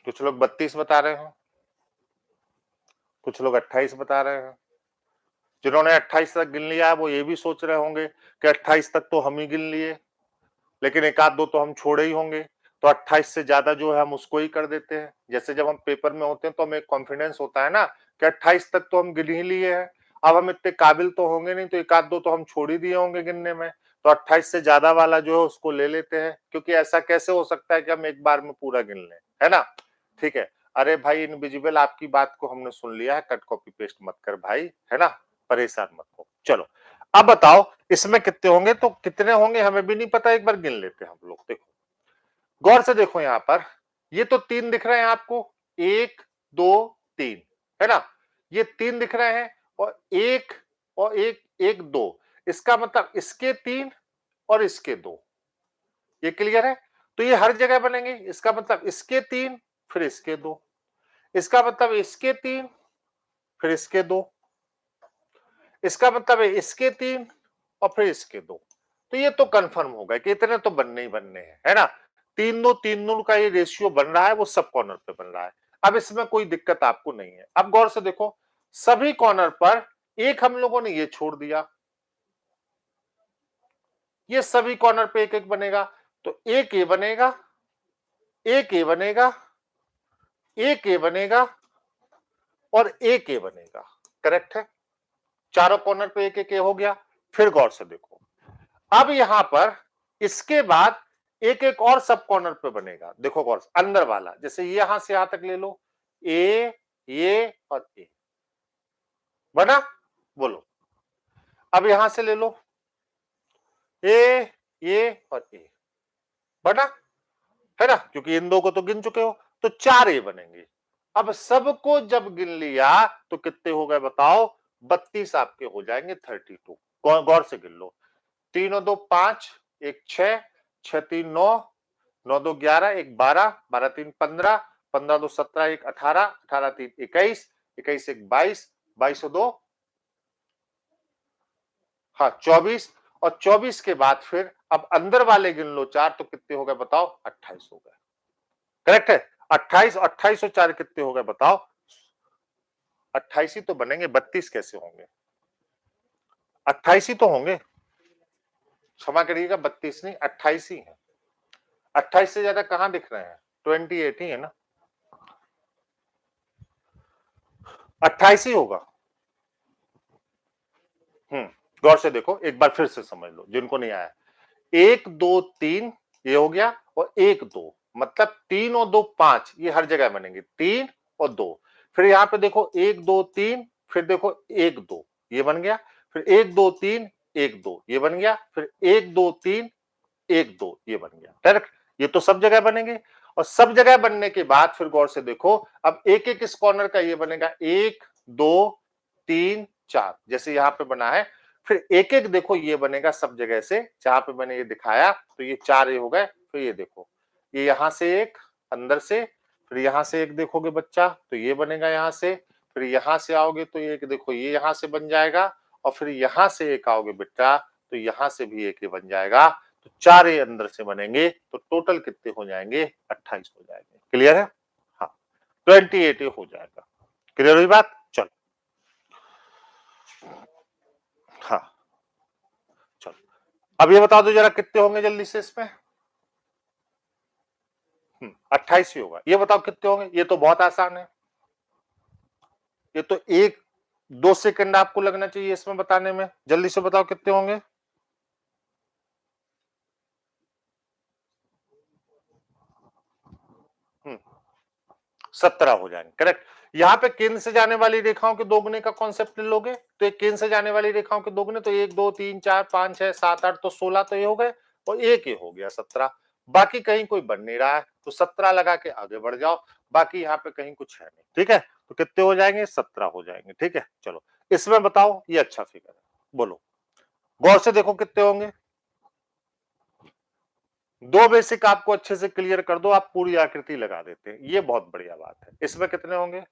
कुछ लोग 32 बता रहे हैं, कुछ लोग 28 बता रहे हैं। जिन्होंने 28 तक गिन लिया है वो ये भी सोच रहे होंगे कि 28 तक तो हम ही गिन लिए, लेकिन एक आध दो तो हम छोड़े ही होंगे, तो 28 से ज्यादा जो है हम उसको ही कर देते हैं। जैसे जब हम पेपर में होते हैं तो हमें कॉन्फिडेंस होता है ना कि 28 तक तो हम गिन ही लिए हैं, अब हम इतने काबिल तो होंगे नहीं, तो एक आध दो तो हम छोड़ ही दिए होंगे गिनने में, तो 28 से ज्यादा वाला जो है उसको ले लेते हैं, क्योंकि ऐसा कैसे हो सकता है कि हम एक बार में पूरा गिन लें, है ना। ठीक है, अरे भाई इनविजिबल आपकी बात को हमने सुन लिया है, कट कॉपी पेस्ट मत कर भाई, है ना, परेशान मत हो। चलो अब बताओ इसमें कितने होंगे, तो कितने होंगे हमें भी नहीं पता, एक बार गिन लेते हैं हम लोग। देखो गौर से देखो यहां पर, ये तो 3 दिख रहे हैं आपको, 1 2 3, है ना, ये 3 दिख रहे हैं, और एक और एक 1 2, इसका मतलब इसके 3 और इसके 2, ये क्लियर है। तो ये हर जगह बनेंगे, इसका मतलब इसके 3 फिर इसके 2, इसका मतलब इसके 3 फिर इसके 2, इसका मतलब है इसके 3 और फिर इसके 2। तो ये तो कंफर्म हो गया कि इतने तो बनने ही बनने हैं, है ना। 3 2 का ये रेशियो बन रहा है, वो सब कॉर्नर पे बन रहा है। अब इसमें कोई दिक्कत आपको नहीं है। अब गौर से देखो, सभी कॉर्नर पर एक हम लोगों ने ये छोड़ दिया, ये सभी कॉर्नर पे एक एक बनेगा, तो एक ये बनेगा, एक ये बनेगा, एक ये बनेगा और एक ये बनेगा, करेक्ट है। चारों कॉर्नर पे एक एक ये हो गया। फिर गौर से देखो, अब यहां पर इसके बाद एक एक और सब कॉर्नर पे बनेगा, देखो गौर से अंदर वाला, जैसे यहां से यहां तक ले लो, ए ये और ए बना, बोलो। अब यहां से ले लो, ए ये और ए बना, है ना, क्योंकि इन दो को तो गिन चुके हो, तो 4 ए बनेंगे। अब सबको जब गिन लिया तो कितने हो गए बताओ 32 आपके हो जाएंगे 32। गौर से गिन लो, 3 और 2 5, एक 6, 6 3 9, 9 2 11, एक 12, 12 3 15, 15 2 17, एक 18, 18 3 21, 21 एक 22, 22 और 2 हाँ 24, और 24 के बाद फिर अब अंदर वाले गिन लो 4, तो कितने हो गए बताओ? 28 हो गए। करेक्ट है? 28, 28 और 4 कितने हो गए बताओ? 28 ही तो बनेंगे, 32 कैसे होंगे? 28 ही तो होंगे। क्षमा करिएगा, 32 नहीं 28 ही है। 28 से ज्यादा कहां दिख रहे हैं? 28 ही है ना, 28 ही होगा। गौर से देखो, एक बार फिर से समझ लो जिनको नहीं आया। 1 2 3 ये हो गया, और 1 2 मतलब 3 और 2 5, ये हर जगह बनेंगे 3 और 2। फिर यहां पे देखो 1 2 3, फिर देखो 1 2 ये बन गया, फिर 1 2 3 1 2 ये बन गया, फिर 1 2 3 1 2 ये बन गया। करेक्ट? ये तो सब जगह बनेंगे। और सब जगह बनने के बाद फिर गौर से देखो, अब एक एक इस कॉर्नर का ये बनेगा 1 2 3 4, जैसे यहां पे बना है। फिर एक एक देखो ये बनेगा सब जगह से, जहां पे मैंने ये दिखाया, तो ये 4 ये हो गए। फिर ये देखो, ये यहां से एक अंदर से, फिर यहां से एक देखोगे बच्चा तो ये बनेगा यहां से, फिर यहां से आओगे तो एक देखो ये यहां से बन जाएगा, और फिर यहां से एक आओगे बेटा तो यहां से भी एक ही बन जाएगा। तो 4 ये अंदर से बनेंगे, तो टोटल कितने हो जाएंगे? 28 हो जाएंगे। क्लियर है? हाँ, 28 ये हो जाएगा। क्लियर हुई बात? चलो, हाँ चलो, अब ये बता दो जरा कितने होंगे जल्दी से इसमें। 28 ही होगा। ये बताओ कितने होंगे? ये तो बहुत आसान है, ये तो 1 2 सेकंड आपको लगना चाहिए इसमें बताने में। जल्दी से बताओ कितने होंगे। 17 हो जाएंगे। करेक्ट? यहां पे केंद्र से जाने वाली रेखाओं के दोगुने का कॉन्सेप्ट ले लोगे, तो एक केंद्र से जाने वाली रेखाओं के दोगुने, तो 1 2 3 4 5 6 7 8, तो 16 तो ये हो गए, और एक ये हो गया 17। बाकी कहीं कोई बन नहीं रहा है, तो 17 लगा के आगे बढ़ जाओ। बाकी यहाँ पे कहीं कुछ है नहीं। ठीक है? तो कितने हो जाएंगे? 17 हो जाएंगे। ठीक है, चलो इसमें बताओ, ये अच्छा फिगर है, बोलो गौर से देखो कितने होंगे। दो बेसिक आपको अच्छे से क्लियर कर दो, आप पूरी आकृति लगा देते हैं, ये बहुत बढ़िया बात है। इसमें कितने होंगे?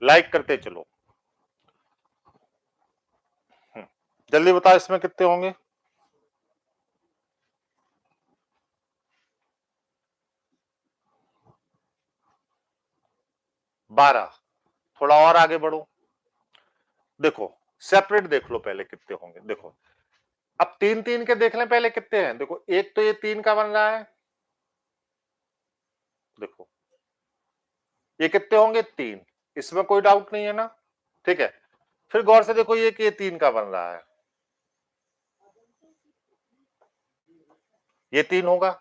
लाइक करते चलो। जल्दी बताओ इसमें कितने होंगे? 12। थोड़ा और आगे बढ़ो, देखो सेपरेट देख लो पहले कितने होंगे। देखो अब 3 3 के देख लें पहले कितने हैं। देखो एक तो ये 3 का बन रहा है, देखो ये कितने होंगे? 3। इसमें कोई डाउट नहीं है ना? ठीक है, फिर गौर से देखो ये कि ये 3 का बन रहा है, ये 3 होगा।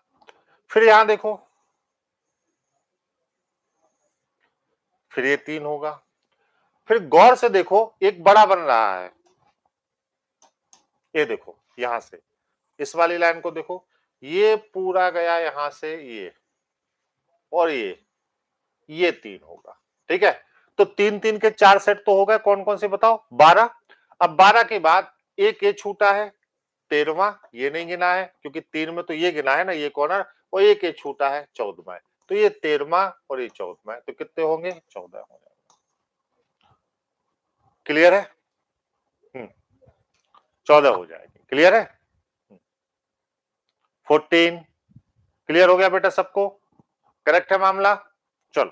फिर यहां देखो, फिर ये 3 होगा। फिर गौर से देखो एक बड़ा बन रहा है, ये देखो यहां से इस वाली लाइन को देखो, ये पूरा गया यहां से ये, और ये 3 होगा। ठीक है, तो 3 3 के 4 सेट तो हो गए। कौन कौन से बताओ? 12। अब 12 के बाद एक ये छूटा है 13वां, ये नहीं गिना है क्योंकि 3 में तो ये गिना है ना, ये कॉर्नर, और एक ये छूटा है 14वां, तो ये 13वां और ये 14वां, तो कितने होंगे? 14 होंगे। क्लियर है? 14 हो जाएगी। क्लियर है? 14। क्लियर हो गया बेटा सबको? करेक्ट है मामला? चलो,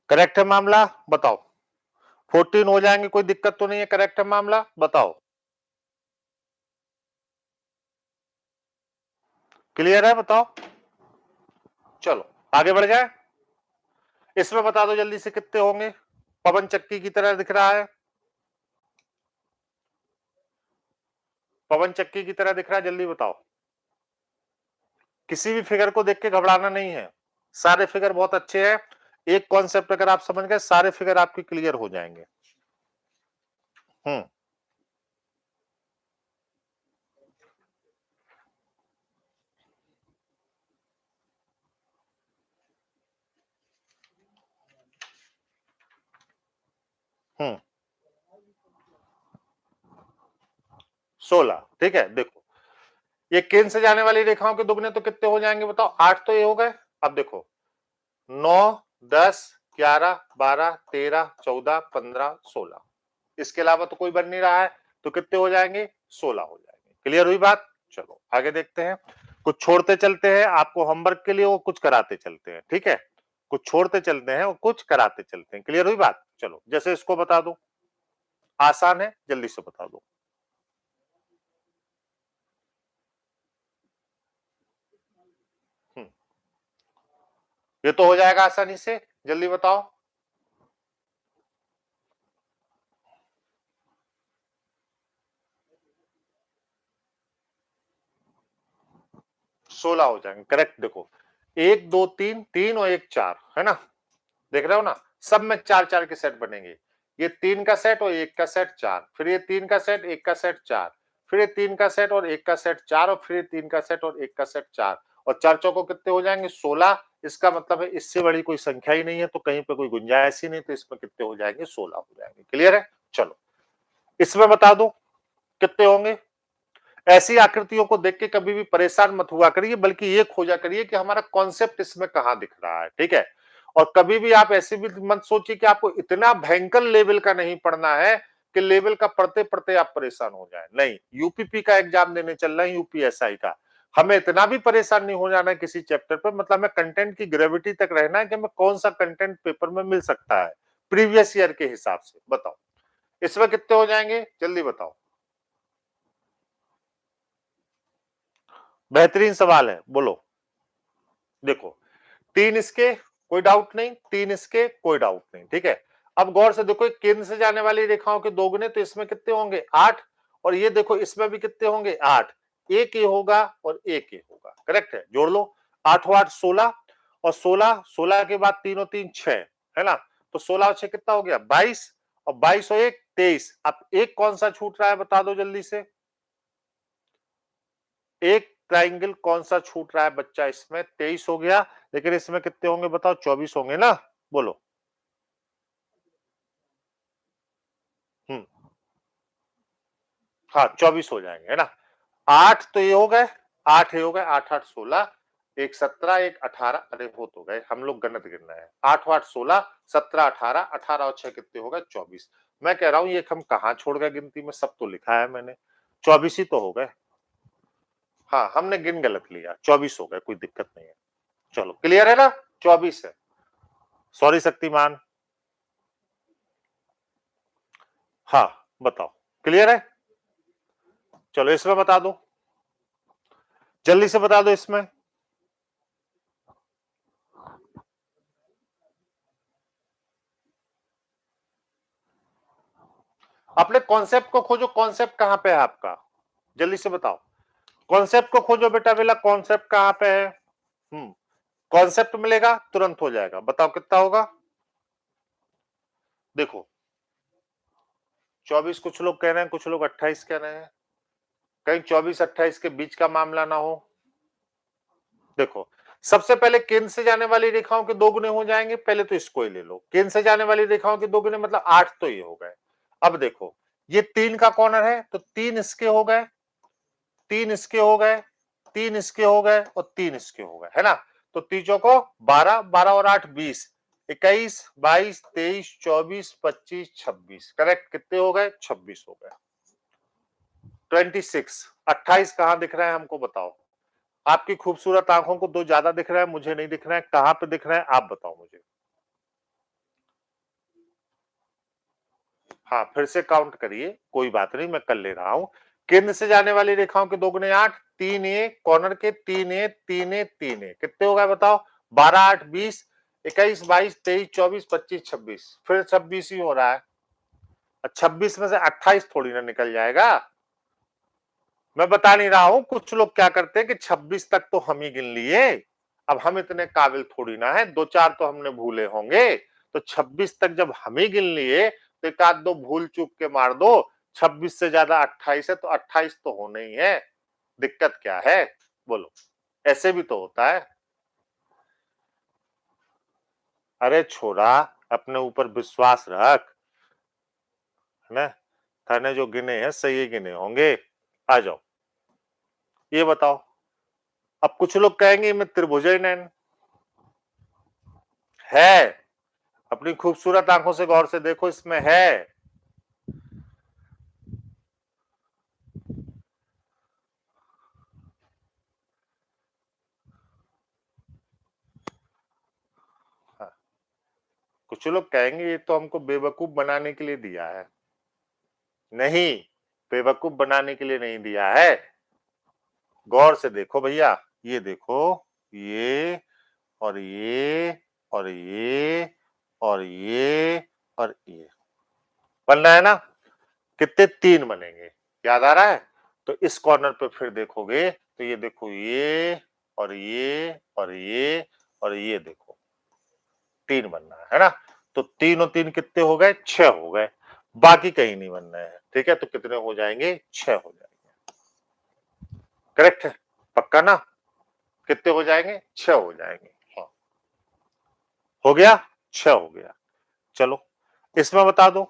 करेक्ट है मामला, बताओ। 14 हो जाएंगे, कोई दिक्कत तो नहीं है? करेक्ट है मामला, बताओ। क्लियर है? बताओ। चलो आगे बढ़ जाए। इसमें बता दो जल्दी से कितने होंगे। पवन चक्की की तरह दिख रहा है, पवन चक्की की तरह दिख रहा है, जल्दी बताओ। किसी भी फिगर को देख के घबराना नहीं है, सारे फिगर बहुत अच्छे हैं। एक कॉन्सेप्ट अगर आप समझ गए, सारे फिगर आपके क्लियर हो जाएंगे। हम्म 16। ठीक है, देखो ये केंद्र से जाने वाली रेखाओं के दुगने तो कितने हो जाएंगे बताओ? 8 तो ये हो गए। अब देखो 9, 10, 11, 12, 13, 14, 15, 16, इसके अलावा तो कोई बन नहीं रहा है, तो कितने हो जाएंगे? 16 हो जाएंगे। क्लियर हुई बात? चलो आगे देखते हैं। कुछ छोड़ते चलते हैं, आपको होमवर्क के लिए वो कुछ कराते चलते हैं, ठीक है? कुछ छोड़ते चलते हैं और कुछ कराते चलते हैं। क्लियर हुई बात? चलो जैसे इसको बता दो, आसान है, जल्दी से बता दो। ये तो हो जाएगा आसानी से, जल्दी बताओ। 16 हो जाएंगे, करेक्ट। देखो 1 2 3, 3 और 1 4, है ना? देख रहे हो ना? सब में 4 4 के सेट बनेंगे। ये 3 का सेट और 1 का सेट 4, फिर ये 3 का सेट, 1 का सेट 4, फिर ये 3 का सेट और 1 का सेट 4, और फिर ये 3 का सेट और 1 का सेट 4, और 4 चौको कितने हो जाएंगे? 16। इसका मतलब है इससे बड़ी कोई संख्या ही नहीं है, तो कहीं पे कोई गुंजाइश ही नहीं, तो इसमें कितने हो जाएंगे? 16 हो जाएंगे। क्लियर है? चलो इसमें बता दो कितने होंगे। ऐसी आकृतियों को देख के कभी भी परेशान मत हुआ करिए, बल्कि ये खोजा करिए कि हमारा कॉन्सेप्ट इसमें कहां दिख रहा है, ठीक है? और कभी भी आप ऐसे भी मत सोचिए कि आपको इतना भयंकर लेवल का नहीं पढ़ना है कि लेवल का पढ़ते पढ़ते आप परेशान हो जाए। नहीं, यूपीपी का एग्जाम देने चल रहा है, यूपीएसआई का। हमें इतना भी परेशान नहीं हो जाना है किसी चैप्टर पर, मतलब हमें कंटेंट की ग्रेविटी तक रहना है कि हमें कौन सा कंटेंट पेपर में मिल सकता है प्रीवियस ईयर के हिसाब से। बताओ इसमें कितने हो जाएंगे, जल्दी बताओ। बेहतरीन सवाल है, बोलो। देखो 3 इसके कोई डाउट नहीं, 3 इसके कोई डाउट नहीं, ठीक है? अब गौर से देखो केंद्र से जाने वाली रेखाओं के दोगुने, तो इसमें कितने होंगे? 8। और ये देखो इसमें भी कितने होंगे? 8। एक ये होगा और एक ये होगा, करेक्ट है? जोड़ लो, 8 और 8 16, और 16 16 के बाद 3 और 3 6, है ना? तो 16 और 6 कितना हो गया? 22, और 22 और 1 23। अब एक कौन सा छूट रहा है बता दो जल्दी से। एक ट्राइंगल कौन सा छूट रहा है बच्चा? इसमें 23 हो गया, लेकिन इसमें कितने होंगे बताओ? 24 होंगे ना? बोलो। हम्म, हाँ 24 हो जाएंगे, है ना? 8 तो ये हो गए, 8 ये हो गए, 8 8 16, एक 17, एक 18, अरे हो तो गए, हम लोग गणित गिन रहे हैं। 8 8 16, 17 18, 18 और 6 कितने हो गए? 24। मैं कह रहा हूं ये हम कहां छोड़ गए गिनती में, सब तो लिखा है मैंने। 24 ही तो हो गए। हाँ हमने गिन गलत लिया, 24 हो गए, कोई दिक्कत नहीं है। चलो क्लियर है ना? 24 है। सॉरी शक्तिमान। हाँ बताओ, क्लियर है? चलो इसमें बता दो, जल्दी से बता दो इसमें। अपने कॉन्सेप्ट को खोजो, कॉन्सेप्ट कहां पे है आपका? जल्दी से बताओ, कॉन्सेप्ट को खोजो बेटा, बेला कॉन्सेप्ट कहां पे है? कॉन्सेप्ट मिलेगा तुरंत हो जाएगा। बताओ कितना होगा? देखो 24 कुछ लोग कह रहे हैं, कुछ लोग 28 कह रहे हैं, कहीं 24 28 के बीच का मामला ना हो। देखो सबसे पहले केंद्र से जाने वाली रेखाओं के दो गुने हो जाएंगे, पहले तो इसको ही ले लो। केंद्र से जाने वाली रेखाओं के दो गुने मतलब 8 तो ये हो गए। अब देखो ये 3 का कॉर्नर है, तो 3 इसके हो गए, 3 इसके हो गए, 3 इसके हो गए, और 3 इसके हो गए, है ना? तो तीजों को 12, 12 और 8 20, 21 22 23 24 25 26, करेक्ट? कितने हो गए? 26 हो गए। 26, 28 कहां दिख रहा है हमको बताओ? आपकी खूबसूरत आंखों को दो ज्यादा दिख रहा है, मुझे नहीं दिख रहा है, कहां पे दिख रहा है आप बताओ मुझे। हाँ फिर से काउंट करिए, कोई बात नहीं, मैं कर ले रहा हूं। केंद्र से जाने वाली रेखाओं के दोगुने 8, 3 ए, कॉर्नर के 3 ए 3 ए 3 ए, कितने हो गए बताओ? 12 8 20, 21 22 23 24 25 26, फिर 26 ही हो रहा है। 26 में से 28 थोड़ी ना निकल जाएगा। मैं बता नहीं रहा हूं, कुछ लोग क्या करते हैं कि 26 तक तो हम ही गिन लिए। अब हम इतने काबिल थोड़ी ना है, दो चार तो हमने भूले होंगे। तो 26 तक जब हम ही गिन लिए, तो एक आध दो भूल चूक के मार दो। 26 से ज्यादा 28 है, तो 28 तो होना ही है। दिक्कत क्या है? बोलो, ऐसे भी तो होता है। अरे छोरा, अपने ऊपर विश्वास रख, है ना? थाने जो गिने हैं सही गिने होंगे। आ जाओ, ये बताओ। अब कुछ लोग कहेंगे मैं त्रिभुजय नयन है, अपनी खूबसूरत आंखों से गौर से देखो, इसमें है। हाँ। कुछ लोग कहेंगे ये तो हमको बेवकूफ बनाने के लिए दिया है। नहीं, बेवकूफ बनाने के लिए नहीं दिया है। गौर से देखो भैया, ये देखो, ये और ये और ये और ये और ये बन रहा है ना। कितने? 3 बनेंगे। याद आ रहा है? तो इस कॉर्नर पे फिर देखोगे तो ये देखो, ये और ये और ये और ये देखो, 3 बनना है ना। तो 3 और 3 कितने हो गए? 6 हो गए। बाकी कहीं नहीं बनना है, ठीक है। तो कितने हो जाएंगे? 6 हो जाएंगे। करेक्ट है? पक्का ना? कितने हो जाएंगे? 6 हो जाएंगे। हाँ, हो गया? 6 हो गया। चलो इसमें बता दो।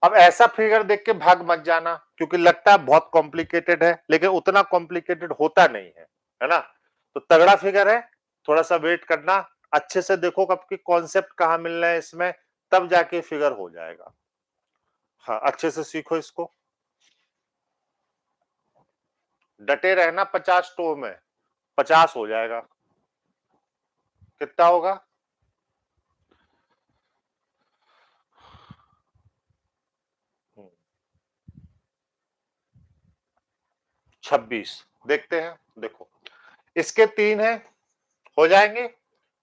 अब ऐसा फिगर देख के भाग मत जाना, क्योंकि लगता है बहुत कॉम्प्लिकेटेड है, लेकिन उतना कॉम्प्लिकेटेड होता नहीं है ना। तो तगड़ा फिगर है, थोड़ा सा वेट करना, अच्छे से देखो कब की कॉन्सेप्ट कहां मिल रहा है इसमें, तब जाके फिगर हो जाएगा। हाँ, अच्छे से सीखो इसको, डटे रहना। 50 टो में 50 हो जाएगा। कितना होगा? 26। देखते हैं, देखो, इसके 3 है, हो जाएंगे।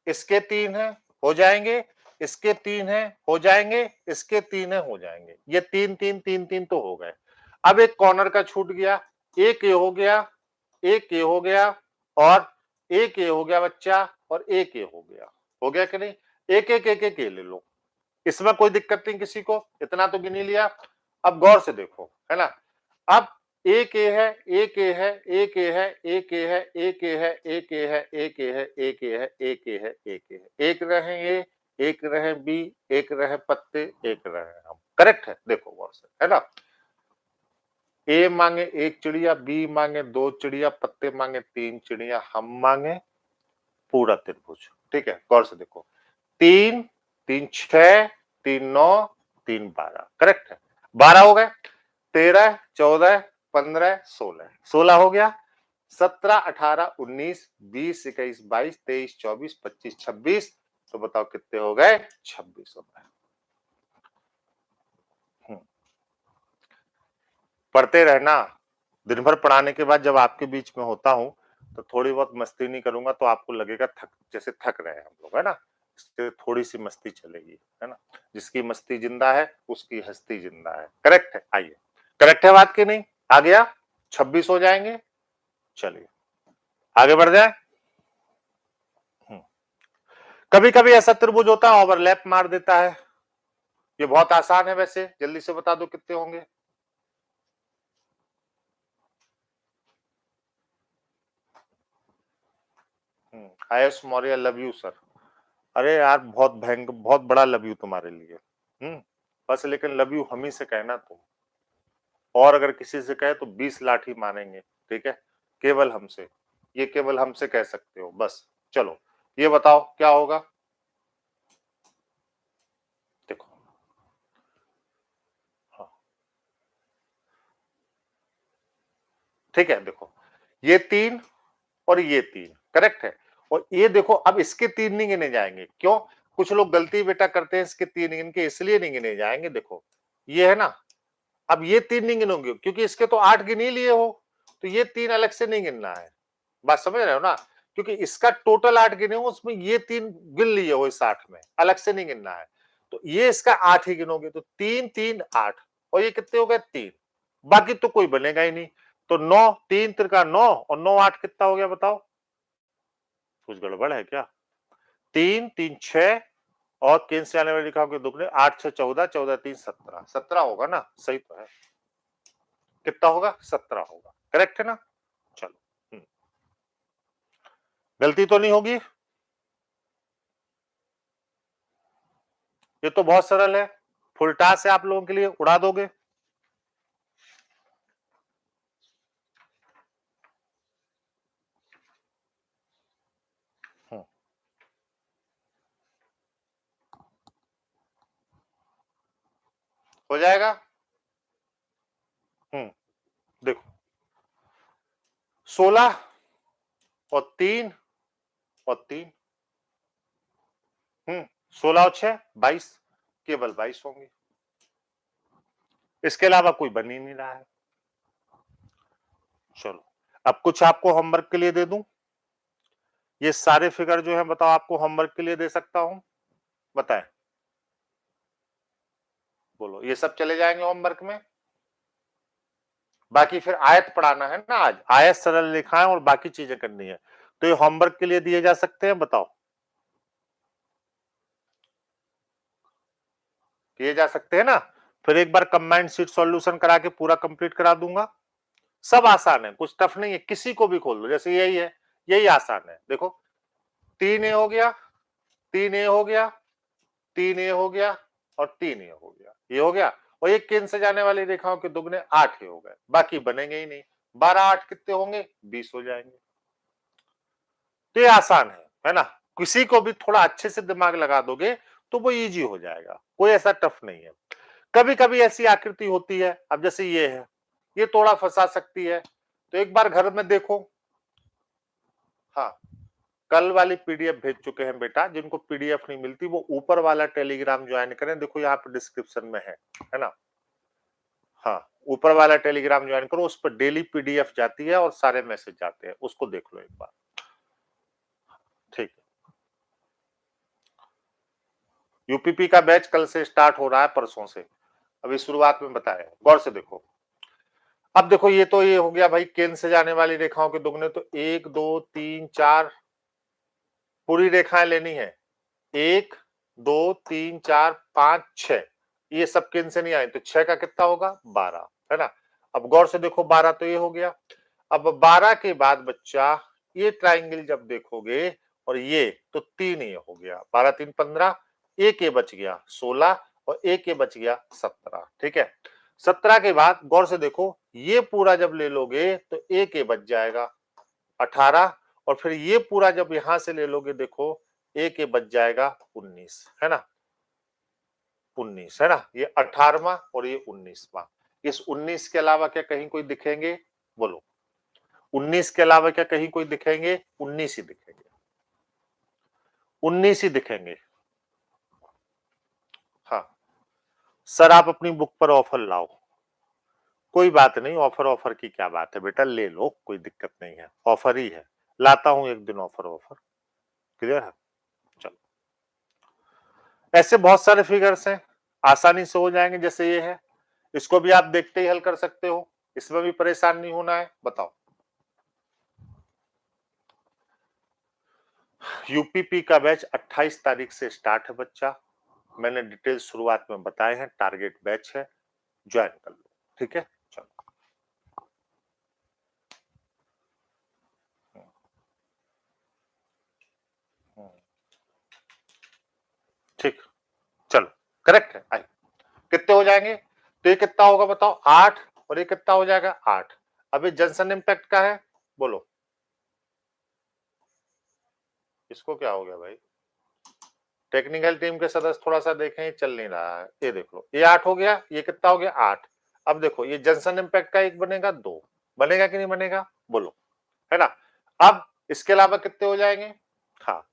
इसके 3 है, हो जाएंगे। इसके 3 है, हो जाएंगे। इसके 3 है, हो जाएंगे। ये 3 3 3 3 तो हो गए। अब एक कॉर्नर का छूट गया। एक ये हो गया, एक ये हो गया, और एक ये हो गया बच्चा, और एक ये हो गया। हो गया कि नहीं? एक एक एक एक ये ले लो, इसमें कोई दिक्कत नहीं किसी को, इतना तो गिन ही लिया। अब गौर से देखो, है ना। अब एक ए है, एक ए है, एक ए है, एक ए है, एक ए है, एक ए है, एक ए है, एक ए है, एक ए है, एक ए है, एक रहे ये, एक रहे बी, एक रहे पत्ते, एक रहे हम। करेक्ट है? देखो गौर से, है ना। ए मांगे 1 चिड़िया, बी मांगे 2 चिड़िया, पत्ते मांगे 3 चिड़िया, हम मांगे पूरा त्रिभुज। ठीक है, गौर से देखो। 3 3 6, 3 9, 3 12। करेक्ट है? 12 हो गए। 13 14 15 16, 16 हो गया। 17 18 19 20 21 22 23 24 25 26। तो बताओ कितने हो गए? 26 हो गए। पढ़ते रहना। दिन भर पढ़ाने के बाद जब आपके बीच में होता हूं तो थोड़ी बहुत मस्ती नहीं करूंगा तो आपको लगेगा जैसे थक रहे हैं हम लोग, है ना। इससे थोड़ी सी मस्ती चलेगी, है ना। जिसकी मस्ती जिंदा है उसकी हस्ती जिंदा है। करेक्ट है? आइए, करेक्ट है बात की नहीं? आ गया? 26 हो जाएंगे। चलिए आगे बढ़ जाए। कभी कभी ऐसा त्रिभुज होता है ओवरलैप मार देता है। ये बहुत आसान है वैसे, जल्दी से बता दो कितने होंगे। Ayush Maurya, love you sir. अरे यार बहुत भयंकर, बहुत बड़ा लव यू तुम्हारे लिए। बस लेकिन लव यू हम ही से कहना तुम, और अगर किसी से कहे तो 20 लाठी मारेंगे। ठीक है? केवल हमसे, ये केवल हमसे कह सकते हो बस। चलो ये बताओ क्या होगा। देखो, हाँ ठीक है, देखो ये 3 और ये 3 करेक्ट है। और ये देखो, अब इसके 3 नहीं गिने जाएंगे। क्यों? कुछ लोग गलती बेटा करते हैं, इसके 3 गिन के इसलिए नहीं गिने जाएंगे। देखो ये है ना, अब ये 3 नहीं गिनोगे क्योंकि इसके तो 8 गिन ही लिए हो, तो ये 3 अलग से नहीं गिनना है। बात समझ रहे हो ना? क्योंकि इसका टोटल 8 गिने हो, उसमें ये 3 गिन लिए हो, इस 8 में अलग से नहीं गिनना है। तो ये इसका 8 ही गिनोगे, तो 3 3 8, और ये कितने हो गए? 3। बाकी तो कोई बनेगा ही नहीं। तो 9, 3 त्रिका 9, और 9 8 कितना हो गया बताओ? कुछ गड़बड़ है क्या? 3 3 6, और केंद्र से आने वाले लिखा होगा दुगने, 8 6 14, 14 3 17, 17 होगा ना? सही तो है। कितना होगा? 17 होगा। करेक्ट है ना? चलो, गलती तो नहीं होगी। ये तो बहुत सरल है, फुल टास है आप लोगों के लिए, उड़ा दोगे। हो जाएगा। देखो 16 और 3 और 3, 16 और 6 22, केवल 22 होंगे, इसके अलावा कोई बन ही नहीं रहा है। चलो अब कुछ आपको होमवर्क के लिए दे दूं, ये सारे फिगर जो है बताओ आपको होमवर्क के लिए दे सकता हूं, बताएं, बोलो, ये सब चले जाएंगे होमवर्क में। बाकी फिर आयत पढ़ाना है ना, आज आयत सरल रेखाएं और बाकी चीजें करनी है, तो ये होमवर्क के लिए दिए जा सकते हैं, बताओ किए जा सकते हैं ना। फिर एक बार कंबाइंड शीट सॉल्यूशन करा के पूरा कंप्लीट करा दूंगा। सब आसान है, कुछ टफ नहीं है, किसी को भी खोल दो, जैसे यही है, यही आसान है। देखो 3a हो गया, 3a हो गया, 3a हो गया और 3a हो गया, ये हो गया। और ये केंद्र से जाने वाली रेखाओं के दुगने 8 हो गए, बाकी बनेंगे ही नहीं। 12 8 कितने होंगे, 20 हो जाएंगे। तो ये आसान है ना, किसी को भी थोड़ा अच्छे से दिमाग लगा दोगे तो वो इजी हो जाएगा, कोई ऐसा टफ नहीं है। कभी कभी ऐसी आकृति होती है, अब जैसे ये है, ये थोड़ा फंसा सकती है, तो एक बार घर में देखो। हाँ, कल वाली पीडीएफ भेज चुके हैं बेटा, जिनको पीडीएफ नहीं मिलती वो ऊपर वाला टेलीग्राम ज्वाइन करें, देखो यहाँ पे डिस्क्रिप्शन में है ना। हाँ, ऊपर वाला टेलीग्राम ज्वाइन करो, उस पर डेली पीडीएफ जाती है और सारे मैसेज जाते हैं, उसको देख लो एक बार, ठीक है। यूपीपी का बैच कल से स्टार्ट हो रहा है, परसों से, अभी शुरुआत में बताया, गौर से देखो। अब देखो ये तो ये हो गया भाई केंद्र से जाने वाली रेखाओं के दुगने, तो 1 2 3 4 पूरी रेखाएं लेनी है, 1 2 3 4 5 6, ये सब केंद्र से नहीं आए, तो 6 का कितना होगा, 12, है ना। अब गौर से देखो 12 तो ये हो गया। अब 12 के बाद बच्चा ये ट्राइंगल जब देखोगे और ये, तो 3 ये हो गया, 12 3 15, एक ये बच गया 16 और एक ये बच गया 17, ठीक है। 17 के बाद गौर से देखो ये पूरा जब ले लोगे तो एक ये बच जाएगा 18, और फिर ये पूरा जब यहां से ले लोगे देखो एक ये बच जाएगा 19, है ना, 19, है ना, ये 18वां और ये 19वां। इस 19 के अलावा क्या कहीं कोई दिखेंगे, बोलो, 19 के अलावा क्या कहीं कोई दिखेंगे, 19 ही दिखेंगे, 19 ही दिखेंगे। हाँ सर आप अपनी बुक पर ऑफर लाओ, कोई बात नहीं, ऑफर ऑफर की क्या बात है बेटा, ले लो, कोई दिक्कत नहीं है, ऑफर ही है, लाता हूं एक दिन ऑफर, ऑफर क्लियर है। चलो ऐसे बहुत सारे फिगर्स हैं, आसानी से हो जाएंगे, जैसे ये है, इसको भी आप देखते ही हल कर सकते हो, इसमें भी परेशान नहीं होना है, बताओ। यूपीपी का बैच 28 तारीख से स्टार्ट है बच्चा, मैंने डिटेल शुरुआत में बताए हैं, टारगेट बैच है, ज्वाइन कर लो, ठीक है। चलो ठीक, चलो करेक्ट है, आई कितने हो जाएंगे, तो ये कितना होगा बताओ, 8, और ये कितना हो जाएगा 8। अब ये जंक्शन इम्पैक्ट का है, बोलो इसको क्या हो गया भाई, टेक्निकल टीम के सदस्य थोड़ा सा देखें, ये चल नहीं रहा है, ये देख लो, ये 8 हो गया, ये कितना हो गया 8। अब देखो ये जंक्शन इम्पैक्ट का एक बनेगा, 2 बनेगा कि नहीं बनेगा, बोलो, है ना। अब इसके अलावा कितने हो जाएंगे, हाँ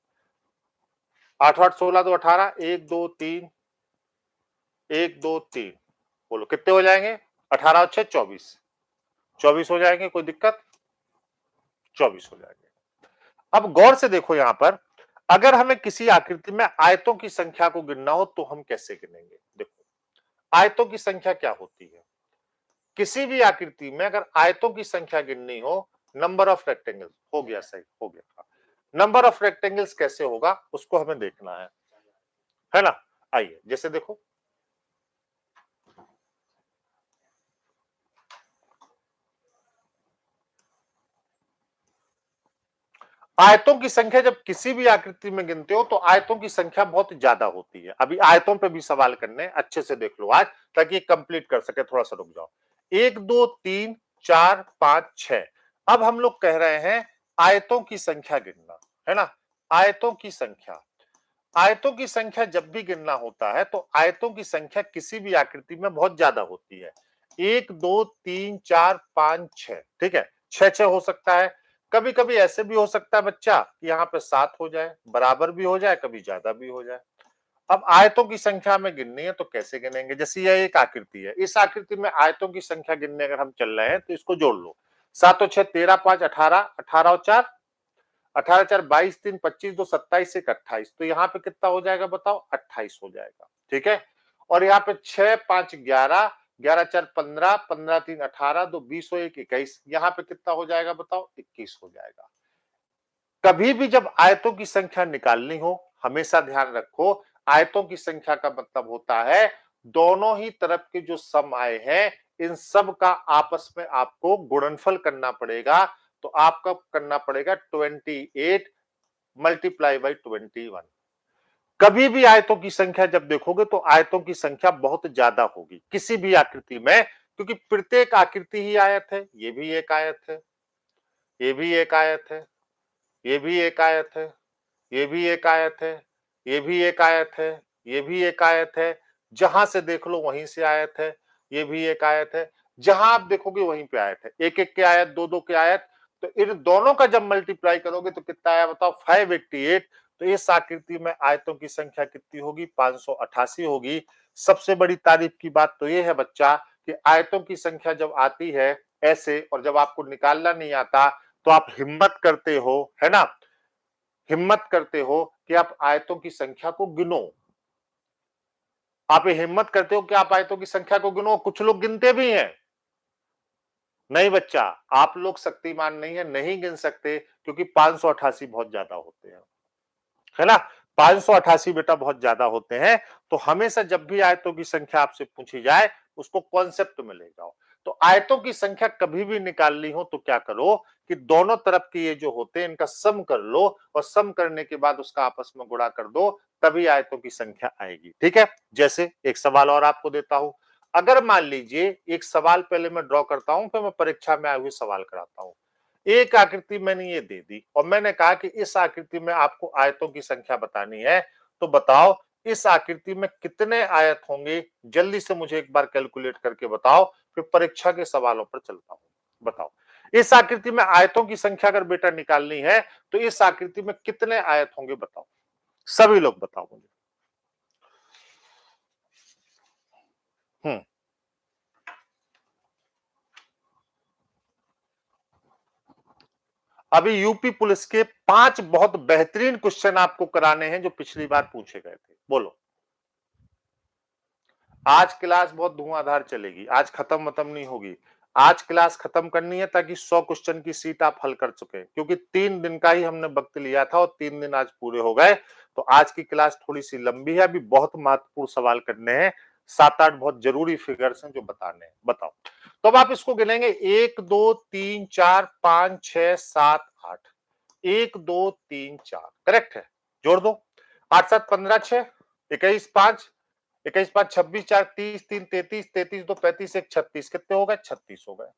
8 8 16 2 18, 1 2 3, 1 2 3, बोलो कितने हो जाएंगे, 18 और 6 24, 24 हो जाएंगे, कोई दिक्कत, 24 हो जाएंगे। अब गौर से देखो यहां पर, अगर हमें किसी आकृति में आयतों की संख्या को गिनना हो तो हम कैसे गिनेंगे, देखो आयतों की संख्या क्या होती है, किसी भी आकृति में अगर आयतों की संख्या गिननी हो, नंबर ऑफ रेक्टेंगल्स, हो गया सही, हो गया, नंबर ऑफ रेक्टेंगल्स कैसे होगा उसको हमें देखना है ना। आइए जैसे देखो आयतों की संख्या जब किसी भी आकृति में गिनते हो तो आयतों की संख्या बहुत ज्यादा होती है, अभी आयतों पे भी सवाल करने, अच्छे से देख लो आज ताकि कंप्लीट कर सके, थोड़ा सा रुक जाओ, 1 2 3 4 5 6, अब हम लोग कह रहे हैं आयतों की संख्या गिनना, है ना, आयतों की संख्या। आयतों की संख्या जब भी गिनना होता है तो आयतों की संख्या किसी भी आकृति में बहुत ज्यादा होती है। 1 2 3 4 5 6, ठीक है, 6 हो सकता है। कभी कभी ऐसे भी हो सकता है बच्चा कि यहाँ पे 7 हो जाए, बराबर भी हो जाए, कभी ज्यादा भी हो जाए। अब आयतों की संख्या में गिननी है तो कैसे गिनेंगे? जैसे यह एक आकृति है, इस आकृति में आयतों की संख्या गिनने अगर हम चल रहे हैं तो इसको जोड़ लो। 7 और 6 13 5 18, 18 और 4 18 4 22 3 25 2 27 1 28, तो यहाँ पे कितना हो जाएगा बताओ? 28 हो जाएगा, ठीक है। और यहाँ पे 6 5 11, 11 4 15, 15 3 18, 2 20 और 1 21, यहाँ पे कितना हो जाएगा बताओ? 21 हो जाएगा। कभी भी जब आयतों की संख्या निकालनी हो, हमेशा ध्यान रखो, आयतों की संख्या का मतलब होता है दोनों ही तरफ के जो सम आए हैं इन सब का आपस में आपको गुणनफल करना पड़ेगा। तो आपका करना पड़ेगा 28 मल्टीप्लाई बाई 21। कभी भी आयतों की संख्या जब देखोगे तो आयतों की संख्या बहुत ज्यादा होगी किसी भी आकृति में, क्योंकि प्रत्येक आकृति ही आयत है। ये भी एक आयत है, ये भी एक आयत है, ये भी एक आयत है, ये भी एक आयत है, ये भी एक आयत है, ये भी एक आयत है। जहां से देख लो वहीं से आयत है। ये भी एक आयत है, जहां आप देखोगे वहीं पे आयत है। एक एक के आयत, दो दो के आयत, तो इन दोनों का जब मल्टीप्लाई करोगे तो कितना आया बताओ? 588। तो इस आकृति में आयतों की संख्या कितनी होगी? 588 होगी। सबसे बड़ी तारीफ की बात तो ये है बच्चा कि आयतों की संख्या जब आती है ऐसे, और जब आपको निकालना नहीं आता तो आप हिम्मत करते हो, है ना, हिम्मत करते हो कि आप आयतों की संख्या को गिनो। आप ये हिम्मत करते हो कि आप आयतों की संख्या को गिनो। कुछ लोग गिनते भी हैं। नहीं बच्चा, आप लोग शक्तिमान नहीं है, नहीं गिन सकते, क्योंकि 588 बहुत ज्यादा होते हैं, है ना। 588 बेटा बहुत ज्यादा होते हैं। तो हमेशा जब भी आयतों की संख्या आपसे पूछी जाए उसको कॉन्सेप्ट में ले जाओ। तो आयतों की संख्या कभी भी निकालनी हो तो क्या करो कि दोनों तरफ के ये जो होते हैं इनका सम कर लो, और सम करने के बाद उसका आपस में गुणा कर दो, तभी आयतों की संख्या आएगी, ठीक है। जैसे एक सवाल और आपको देता हूं। अगर मान लीजिए, एक सवाल पहले मैं ड्रॉ करता हूं, फिर मैं परीक्षा में आए हुए सवाल कराता हूं। एक आकृति मैंने ये दे दी और मैंने कहा कि इस आकृति में आपको आयतों की संख्या बतानी है। तो बताओ इस आकृति में कितने आयत होंगे? जल्दी से मुझे एक बार कैलकुलेट करके बताओ, फिर परीक्षा के सवालों पर चलता हूं। बताओ इस आकृति में आयतों की संख्या अगर बेटा निकालनी है तो इस आकृति में कितने आयत होंगे? बताओ, सभी लोग बताओ मुझे। हम्म अभी यूपी पुलिस के 5 बहुत बेहतरीन क्वेश्चन आपको कराने हैं जो पिछली बार पूछे गए थे। बोलो। आज क्लास बहुत धुआंधार चलेगी, आज खत्म नहीं होगी। आज क्लास खत्म करनी है ताकि 100 क्वेश्चन की सीट आप हल कर चुके, क्योंकि 3 दिन का ही हमने वक्त लिया था और 3 दिन आज पूरे हो गए। तो आज की क्लास थोड़ी सी लंबी है, अभी बहुत महत्वपूर्ण सवाल करने हैं। 7-8 बहुत जरूरी फिगर्स हैं जो बताने हैं। बताओ, तो अब आप इसको गिनेंगे। 1 2 3 4 5 6 7 8, 1 2 3 4, करेक्ट है। जोड़ दो, 8 7 15 6, 21 5, 21 5 26 4 30 3 33, 33 2 35 1 36, कितने हो गए? 36 हो गए।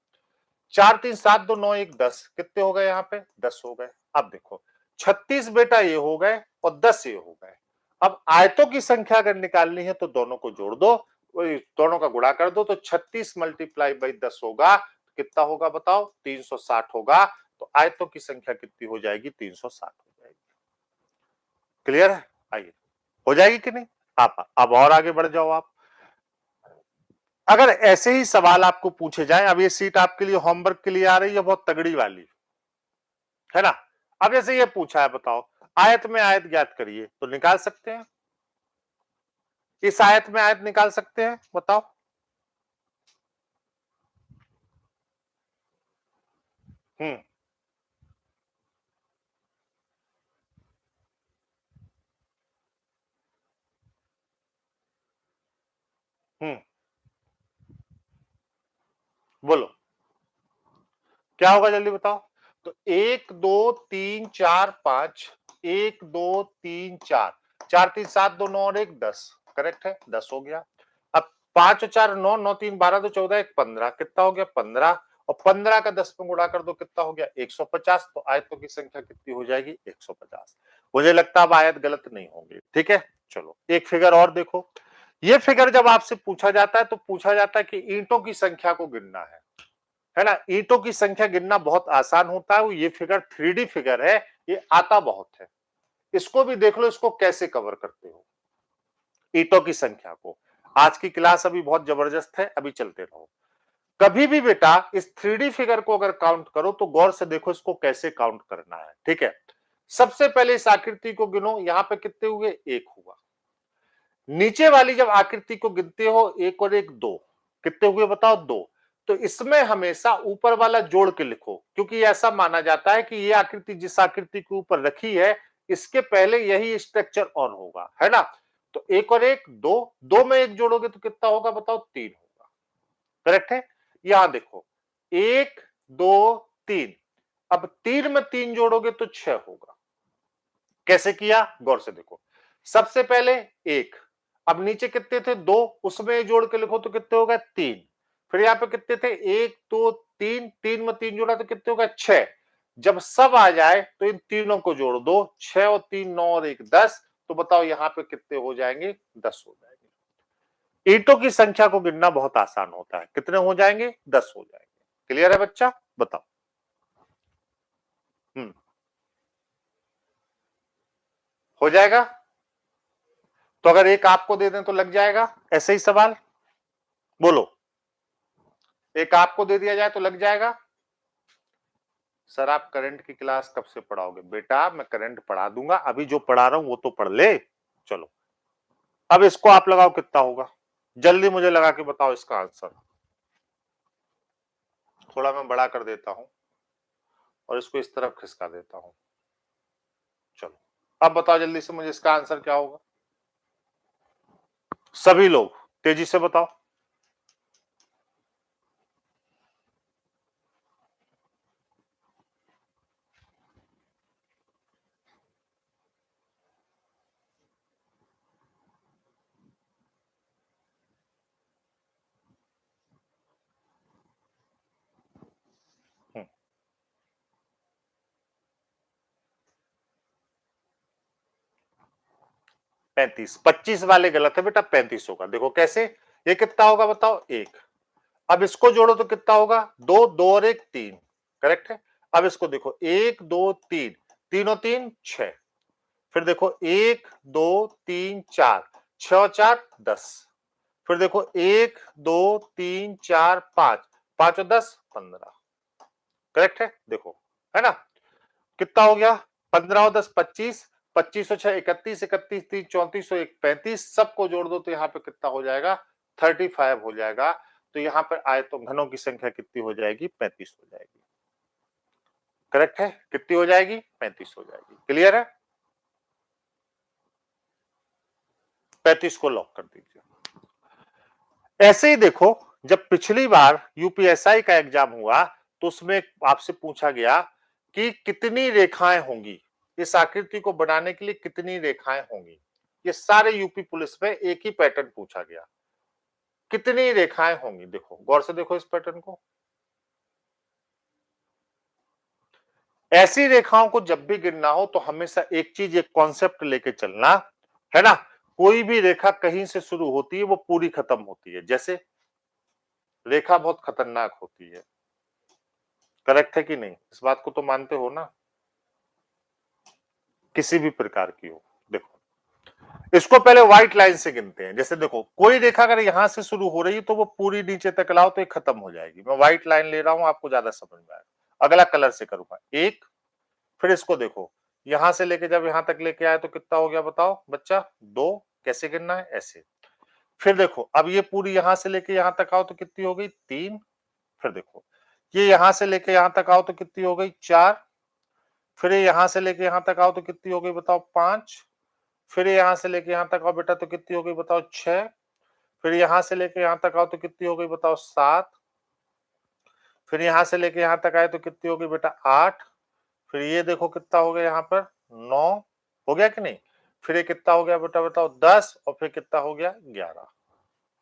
4 3 7 2 9 1 10, कितने हो गए? यहाँ पे 10 हो गए। अब देखो 36 बेटा ये हो गए और 10 ये हो गए। अब आयतों की संख्या अगर निकालनी है तो दोनों को जोड़ दो, दोनों का गुणा कर दो, तो 36 मल्टीप्लाई बाई 10 होगा। कितना होगा बताओ? 360 होगा। तो आयतों की संख्या कितनी हो जाएगी? 360 हो जाएगी। क्लियर है? आइए, हो जाएगी कि नहीं? आप अब और आगे बढ़ जाओ। आप अगर ऐसे ही सवाल आपको पूछे जाए, अब ये सीट आपके लिए होमवर्क के लिए आ रही है, बहुत तगड़ी वाली, है ना। अब जैसे ये पूछा है, बताओ आयत में आयत ज्ञात करिए, तो निकाल सकते हैं। इस आयत में आयत निकाल सकते हैं, बताओ। हम्म हम्म बोलो क्या होगा, जल्दी बताओ। तो 1 2 3 4 5, 1 2 3 4, 4 3 7 2 9 और 1 10, करेक्ट है, 10 हो गया। अब 5 और 4 9, 9 3 12 2 14 1 15, कितना हो गया? 15। और 15 का 10 में गुणा कर दो, कितना हो गया? 150। तो आयतों की संख्या कितनी हो जाएगी? 150। मुझे लगता है अब आयत गलत नहीं होंगी। ठीक है, चलो एक फिगर और देखो। ये फिगर जब आपसे पूछा जाता है तो पूछा जाता है कि ईंटों की संख्या को गिनना है ना। ईंटों की संख्या गिनना बहुत आसान होता है। ये फिगर 3D फिगर है, ये आता बहुत है। इसको भी देख लो, इसको कैसे कवर करते हो ईंटों की संख्या को। आज की क्लास अभी बहुत जबरदस्त है, अभी चलते रहो। कभी भी बेटा इस 3D फिगर को अगर काउंट करो तो गौर से देखो इसको कैसे काउंट करना है। ठीक है, सबसे पहले इस आकृति को गिनो, यहां पे कितने हुए, एक हुआ। नीचे वाली जब आकृति को गिनते हो, एक और एक दो, कितने हुए बताओ, दो। तो इसमें हमेशा ऊपर वाला जोड़ के लिखो, क्योंकि ऐसा माना जाता है कि ये आकृति जिस आकृति के ऊपर रखी है इसके पहले यही स्ट्रक्चर ऑन होगा, है ना। तो एक और एक दो, दो में एक जोड़ोगे तो कितना होगा बताओ, तीन होगा। करेक्ट है। यहां देखो, एक दो तीन, अब तीन में तीन जोड़ोगे तो छह होगा। कैसे किया, गौर से देखो। सबसे पहले एक, अब नीचे कितने थे, दो, उसमें जोड़ के लिखो तो कितने होगा, तीन। फिर यहाँ पे कितने थे, एक दो तीन, तीन में तीन जोड़ा तो कितने होगा, छह। जब सब आ जाए तो इन तीनों को जोड़ दो, छह और तीन नौ और एक 10। तो बताओ यहाँ पे कितने हो जाएंगे, 10 हो जाएंगे। ईंटों की संख्या को गिनना बहुत आसान होता है, कितने हो जाएंगे, 10 हो जाएंगे। क्लियर है बच्चा, बताओ। हो जाएगा। तो अगर एक आपको दे दें तो लग जाएगा, ऐसे ही सवाल बोलो। एक आपको दे दिया जाए तो लग जाएगा। सर आप करंट की क्लास कब से पढ़ाओगे, बेटा मैं करंट पढ़ा दूंगा, अभी जो पढ़ा रहा हूं वो तो पढ़ ले। चलो अब इसको आप लगाओ, कितना होगा, जल्दी मुझे लगा के बताओ इसका आंसर। थोड़ा मैं बड़ा कर देता हूं और इसको इस तरफ खिसका देता हूं। चलो अब बताओ जल्दी से मुझे इसका आंसर क्या होगा, सभी लोग तेजी से बताओ। हम्म, 35, 25 वाले गलत है बेटा, 35 होगा। देखो कैसे, ये कितना होगा बताओ, एक। अब इसको जोड़ो तो कितना होगा, दो, दो और एक तीन। करेक्ट है। अब इसको देखो, एक दो तीन, तीन और तीन छह। फिर देखो एक दो तीन चार, छह और चार 10। फिर देखो एक दो तीन चार पांच, पांच और 10 15। करेक्ट है, देखो, है ना। कितना हो गया, 15 और 10 25, 25 और 6 31, 31 3 34 और 1 35। सबको जोड़ दो तो यहाँ पे कितना हो जाएगा, 35 हो जाएगा। तो यहाँ पर आयतों घनों की संख्या कितनी हो जाएगी, 35 हो जाएगी। करेक्ट है, कितनी हो जाएगी, 35 हो जाएगी। क्लियर है, 35 को लॉक कर दीजिए। ऐसे ही देखो, जब पिछली बार यूपीएसआई का एग्जाम हुआ तो उसमें आपसे पूछा गया कि कितनी रेखाएं होंगी, इस आकृति को बनाने के लिए कितनी रेखाएं होंगी। ये सारे यूपी पुलिस में एक ही पैटर्न पूछा गया, कितनी रेखाएं होंगी। देखो गौर से देखो इस पैटर्न को। ऐसी रेखाओं को जब भी गिनना हो तो हमेशा एक चीज, एक कॉन्सेप्ट लेके चलना, है ना। कोई भी रेखा कहीं से शुरू होती है वो पूरी खत्म होती है। जैसे रेखा बहुत खतरनाक होती है, करेक्ट है कि नहीं, इस बात को तो मानते हो ना, किसी भी प्रकार की हो। देखो इसको पहले व्हाइट लाइन से गिनते हैं। जैसे देखो कोई रेखा अगर यहां से शुरू हो रही है तो वो पूरी नीचे तक लाओ तो ये खत्म हो जाएगी। मैं व्हाइट लाइन ले रहा हूं, आपको ज्यादा समझ में आएगा। अगला कलर से करूंगा, एक। फिर इसको देखो, यहां से लेके जब यहां तक लेके आए तो कितना हो गया बताओ बच्चा, दो। कैसे गिनना है, ऐसे। फिर देखो अब ये पूरी यहां से लेके यहां तक आओ तो कितनी हो गई, तीन। फिर देखो ये यहां से लेके यहां तक आओ तो कितनी हो गई, चार। फिर यहां से लेके यहां तक आओ तो कितनी हो गई बताओ, पांच। फिर यहां से लेके यहां तक आओ बेटा तो कितनी हो गई बताओ, छह। फिर यहां से लेके यहां तक आओ तो कितनी हो गई बताओ, सात। फिर यहां से लेके यहां तक आए तो कितनी हो गई बेटा, आठ। फिर ये देखो कितना हो गया यहाँ पर, नौ। हो गया कि नहीं। फिर ये कितना हो गया बेटा बताओ, 10। और फिर कितना हो गया, 11।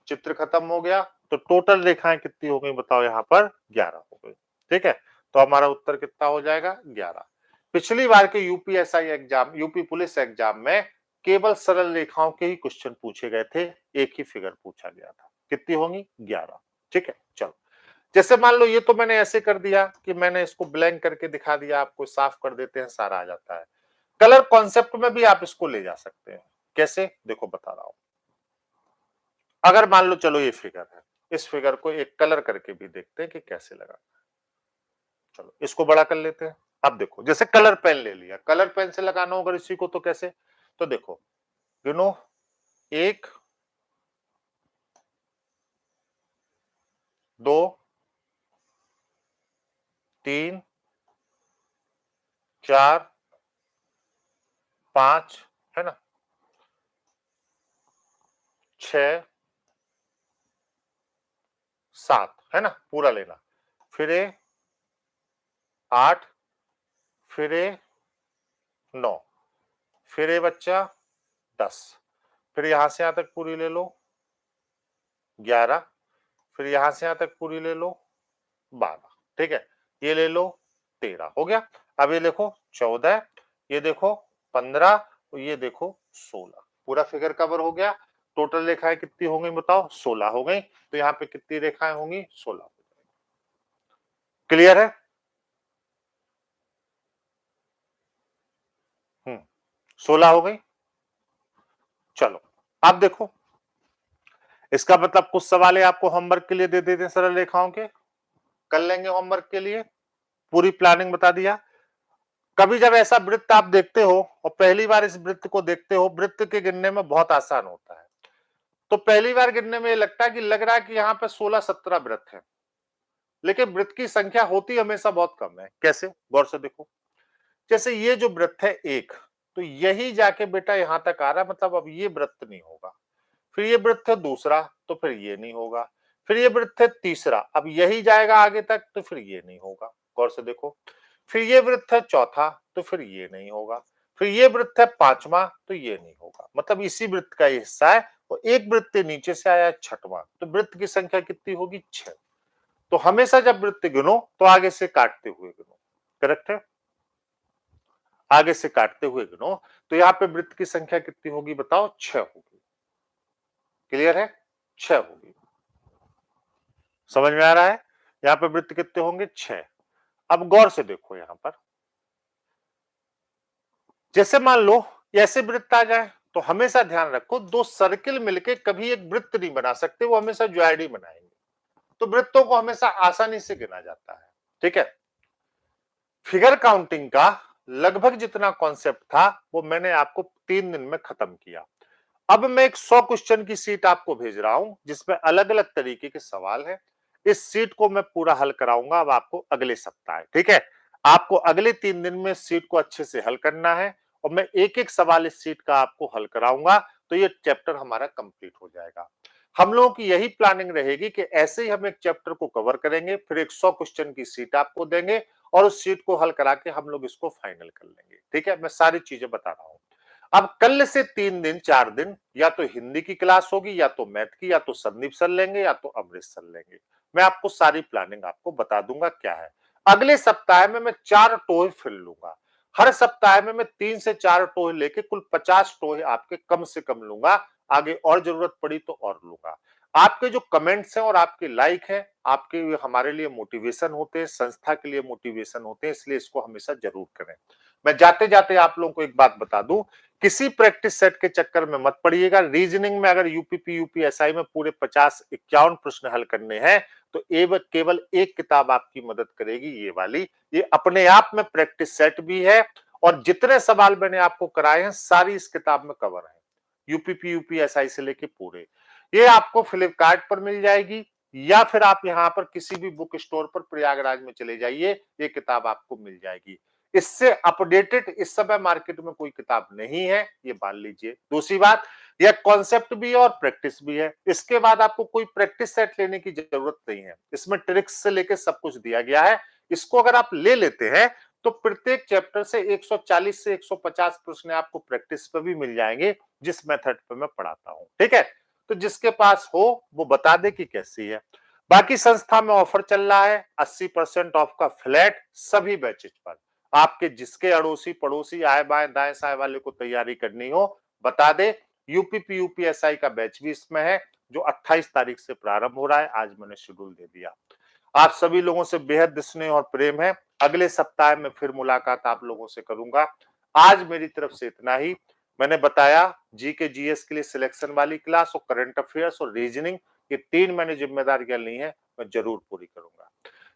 चित्र खत्म हो गया। तो टोटल रेखाएं कितनी हो गई बताओ, यहाँ पर 11 हो गई। ठीक है, तो हमारा उत्तर कितना हो जाएगा, 11। पिछली बार के UPSI exam, UP police exam में केवल सरल रेखाओं के ही क्वेश्चन पूछे गए थे, एक ही फिगर पूछा गया था। कितनी होंगी? 11। ठीक है, चलो। जैसे मान लो ये तो मैंने ऐसे कर दिया कि मैंने इसको ब्लैंक करके दिखा दिया, आपको साफ कर देते हैं, सारा आ जाता है। कलर कॉन्सेप्ट में भी आप इसको ले जा सकते हैं। कैसे? देखो बता रहा हूं। अगर मान लो चलो ये फिगर है, इस फिगर को एक कलर करके भी देखते हैं कि कैसे लगा। चलो इसको बड़ा कर लेते हैं। अब देखो, जैसे कलर पेन ले लिया, कलर पेन से लगाना होगा इसी को, तो कैसे? तो देखो, गिनो, 1 2 3 4 5, है ना, 6 7, है ना, पूरा लेना। फिर ये 8, फिर ये 9, फिर ये बच्चा 10, फिर यहां से यहां तक पूरी ले लो 11, फिर यहां से यहां तक पूरी ले लो 12। ठीक है, ये ले लो 13, हो गया। अब ये देखो 14, ये देखो 15 और ये देखो 16, पूरा फिगर कवर हो गया। टोटल रेखाएं कितनी हो गई बताओ? 16 हो गई। तो यहाँ पे कितनी रेखाएं होंगी? 16। क्लियर है? 16 हो गई। चलो अब देखो, इसका मतलब कुछ सवाल है आपको होमवर्क के लिए दे देते हैं सरल रेखाओं के, कर लेंगे होमवर्क के लिए। पूरी प्लानिंग बता दिया। कभी जब ऐसा वृत्त आप देखते हो और पहली बार इस वृत्त को देखते हो, वृत्त के गिनने में बहुत आसान होता है। तो पहली बार गिनने में ये लगता है कि लग रहा है कि यहाँ पे 16-17 वृत्त है, लेकिन वृत्त की संख्या होती हमेशा बहुत कम है। कैसे? गौर से देखो, जैसे ये जो वृत्त है एक, तो यही जाके बेटा यहां तक आ रहा है, मतलब अब ये वृत्त नहीं होगा। फिर ये वृत्त है दूसरा, तो फिर ये नहीं होगा। फिर ये वृत्त है तीसरा, अब यही जाएगा आगे तक, तो फिर ये नहीं होगा। गौर से देखो, फिर ये वृत्त है चौथा, तो फिर ये नहीं होगा। फिर ये वृत्त है पांचवा, तो ये नहीं होगा। मतलब इसी वृत्त का ये हिस्सा है, और एक वृत्त नीचे से आया छठवां, तो वृत्त की संख्या कितनी होगी? 6। तो हमेशा जब वृत्त गिनो तो आगे से काटते हुए गिनो। करेक्ट है? आगे से काटते हुए गिनो। तो यहाँ पे वृत्त की संख्या कितनी होगी बताओ? 6 होगी। क्लियर है? 6 होगी। समझ में आ रहा है? यहाँ पे वृत्त कितने होंगे? 6। अब गौर से देखो, यहां पर जैसे मान लो ऐसे वृत्त आ जाए, तो हमेशा ध्यान रखो, दो सर्किल मिलके कभी एक वृत्त नहीं बना सकते, वो हमेशा ज्वाइड बनाएंगे। तो वृत्तों को हमेशा आसानी से गिना जाता है। ठीक है, फिगर काउंटिंग का लगभग जितना कॉन्सेप्ट था वो मैंने आपको 3 दिन में खत्म किया। अब मैं एक 100 क्वेश्चन की सीट आपको भेज रहा हूं, जिसमें अलग अलग तरीके के सवाल है। इस सीट को मैं पूरा हल कराऊंगा अब आपको अगले सप्ताह। ठीक है, आपको अगले 3 दिन में सीट को अच्छे से हल करना है, और मैं एक एक सवाल इस सीट का आपको हल कराऊंगा, तो ये चैप्टर हमारा कंप्लीट हो जाएगा। हम लोगों की यही प्लानिंग रहेगी कि ऐसे ही हम एक चैप्टर को कवर करेंगे, फिर एक 100 क्वेश्चन की सीट आपको देंगे, और उस सीट को हल करा के हम लोग इसको फाइनल कर लेंगे। ठीक है, मैं सारी चीजें बता रहा हूं। अब कल से 3 दिन 4 दिन या तो हिंदी की क्लास होगी, या तो मैथ की, या तो संदीप सर लेंगे, या तो अमृत सर लेंगे। मैं आपको सारी प्लानिंग आपको बता दूंगा क्या है। अगले सप्ताह में मैं 4 टोहे फिर लूंगा। हर सप्ताह में मैं 3 से 4 टोहे लेके कुल 50 टोहे आपके कम से कम लूंगा। आगे और जरूरत पड़ी तो और लूंगा। आपके जो कमेंट्स हैं और आपके लाइक हैं, आपके हमारे लिए मोटिवेशन होते हैं, संस्था के लिए मोटिवेशन होते हैं, इसलिए इसको हमेशा जरूर करें। मैं जाते जाते आप लोगों को एक बात बता दूं, किसी प्रैक्टिस सेट के चक्कर में मत पड़िएगा। रीजनिंग में अगर यूपीपी यूपीएसआई में पूरे 50-51 प्रश्न हल करने हैं, तो केवल एक किताब आपकी मदद करेगी, ये वाली। ये अपने आप में प्रैक्टिस सेट भी है, और जितने सवाल मैंने आपको कराए हैं सारी इस किताब में कवर है, यूपीपी यूपीएसआई से लेके पूरे। ये आपको फ्लिपकार्ट पर मिल जाएगी, या फिर आप यहाँ पर किसी भी बुक स्टोर पर प्रयागराज में चले जाइए, ये किताब आपको मिल जाएगी। इससे अपडेटेड इस समय मार्केट में कोई किताब नहीं है, ये मान लीजिए। दूसरी बात, यह कॉन्सेप्ट भी है और प्रैक्टिस भी है। इसके बाद आपको कोई प्रैक्टिस सेट लेने की जरूरत नहीं है, इसमें ट्रिक्स से लेकर सब कुछ दिया गया है। इसको अगर आप ले लेते हैं तो प्रत्येक चैप्टर से 140 से 150 प्रश्न आपको प्रैक्टिस पर भी मिल जाएंगे, जिस मेथड पे मैं पढ़ाता हूं। ठीक है, तो जिसके पास हो वो बता दे कि कैसी है। बाकी संस्था में ऑफर चल रहा है 80% ऑफ का फ्लैट सभी बैचेज पर। आपके जिसके अड़ोसी पड़ोसी आए बाएं दाएं साए वाले को तैयारी करनी हो बता दे। यूपी यूपीएसआई का बैच भी इसमें है जो 28 तारीख से प्रारंभ हो रहा है। आज मैंने शेड्यूल दे दिया। आप सभी लोगों से बेहद स्नेह और प्रेम है। अगले सप्ताह में फिर मुलाकात आप लोगों से करूंगा। आज मेरी तरफ से इतना ही। मैंने बताया जी के जीएस के लिए सिलेक्शन वाली क्लास और करंट अफेयर्स और रीजनिंग, ये 3 मैंने जिम्मेदारियां ली हैं, मैं जरूर पूरी करूंगा।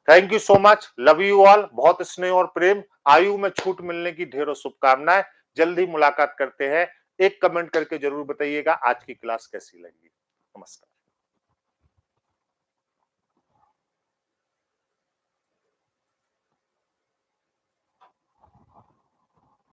Thank you so much, love you all. बहुत स्नेह और प्रेम। आयु में छूट मिलने की ढेरों शुभकामनाएं। जल्द ही मुलाकात करते हैं। एक कमेंट करके जरूर बताइएगा आज की क्लास कैसी लगी। नमस्कार।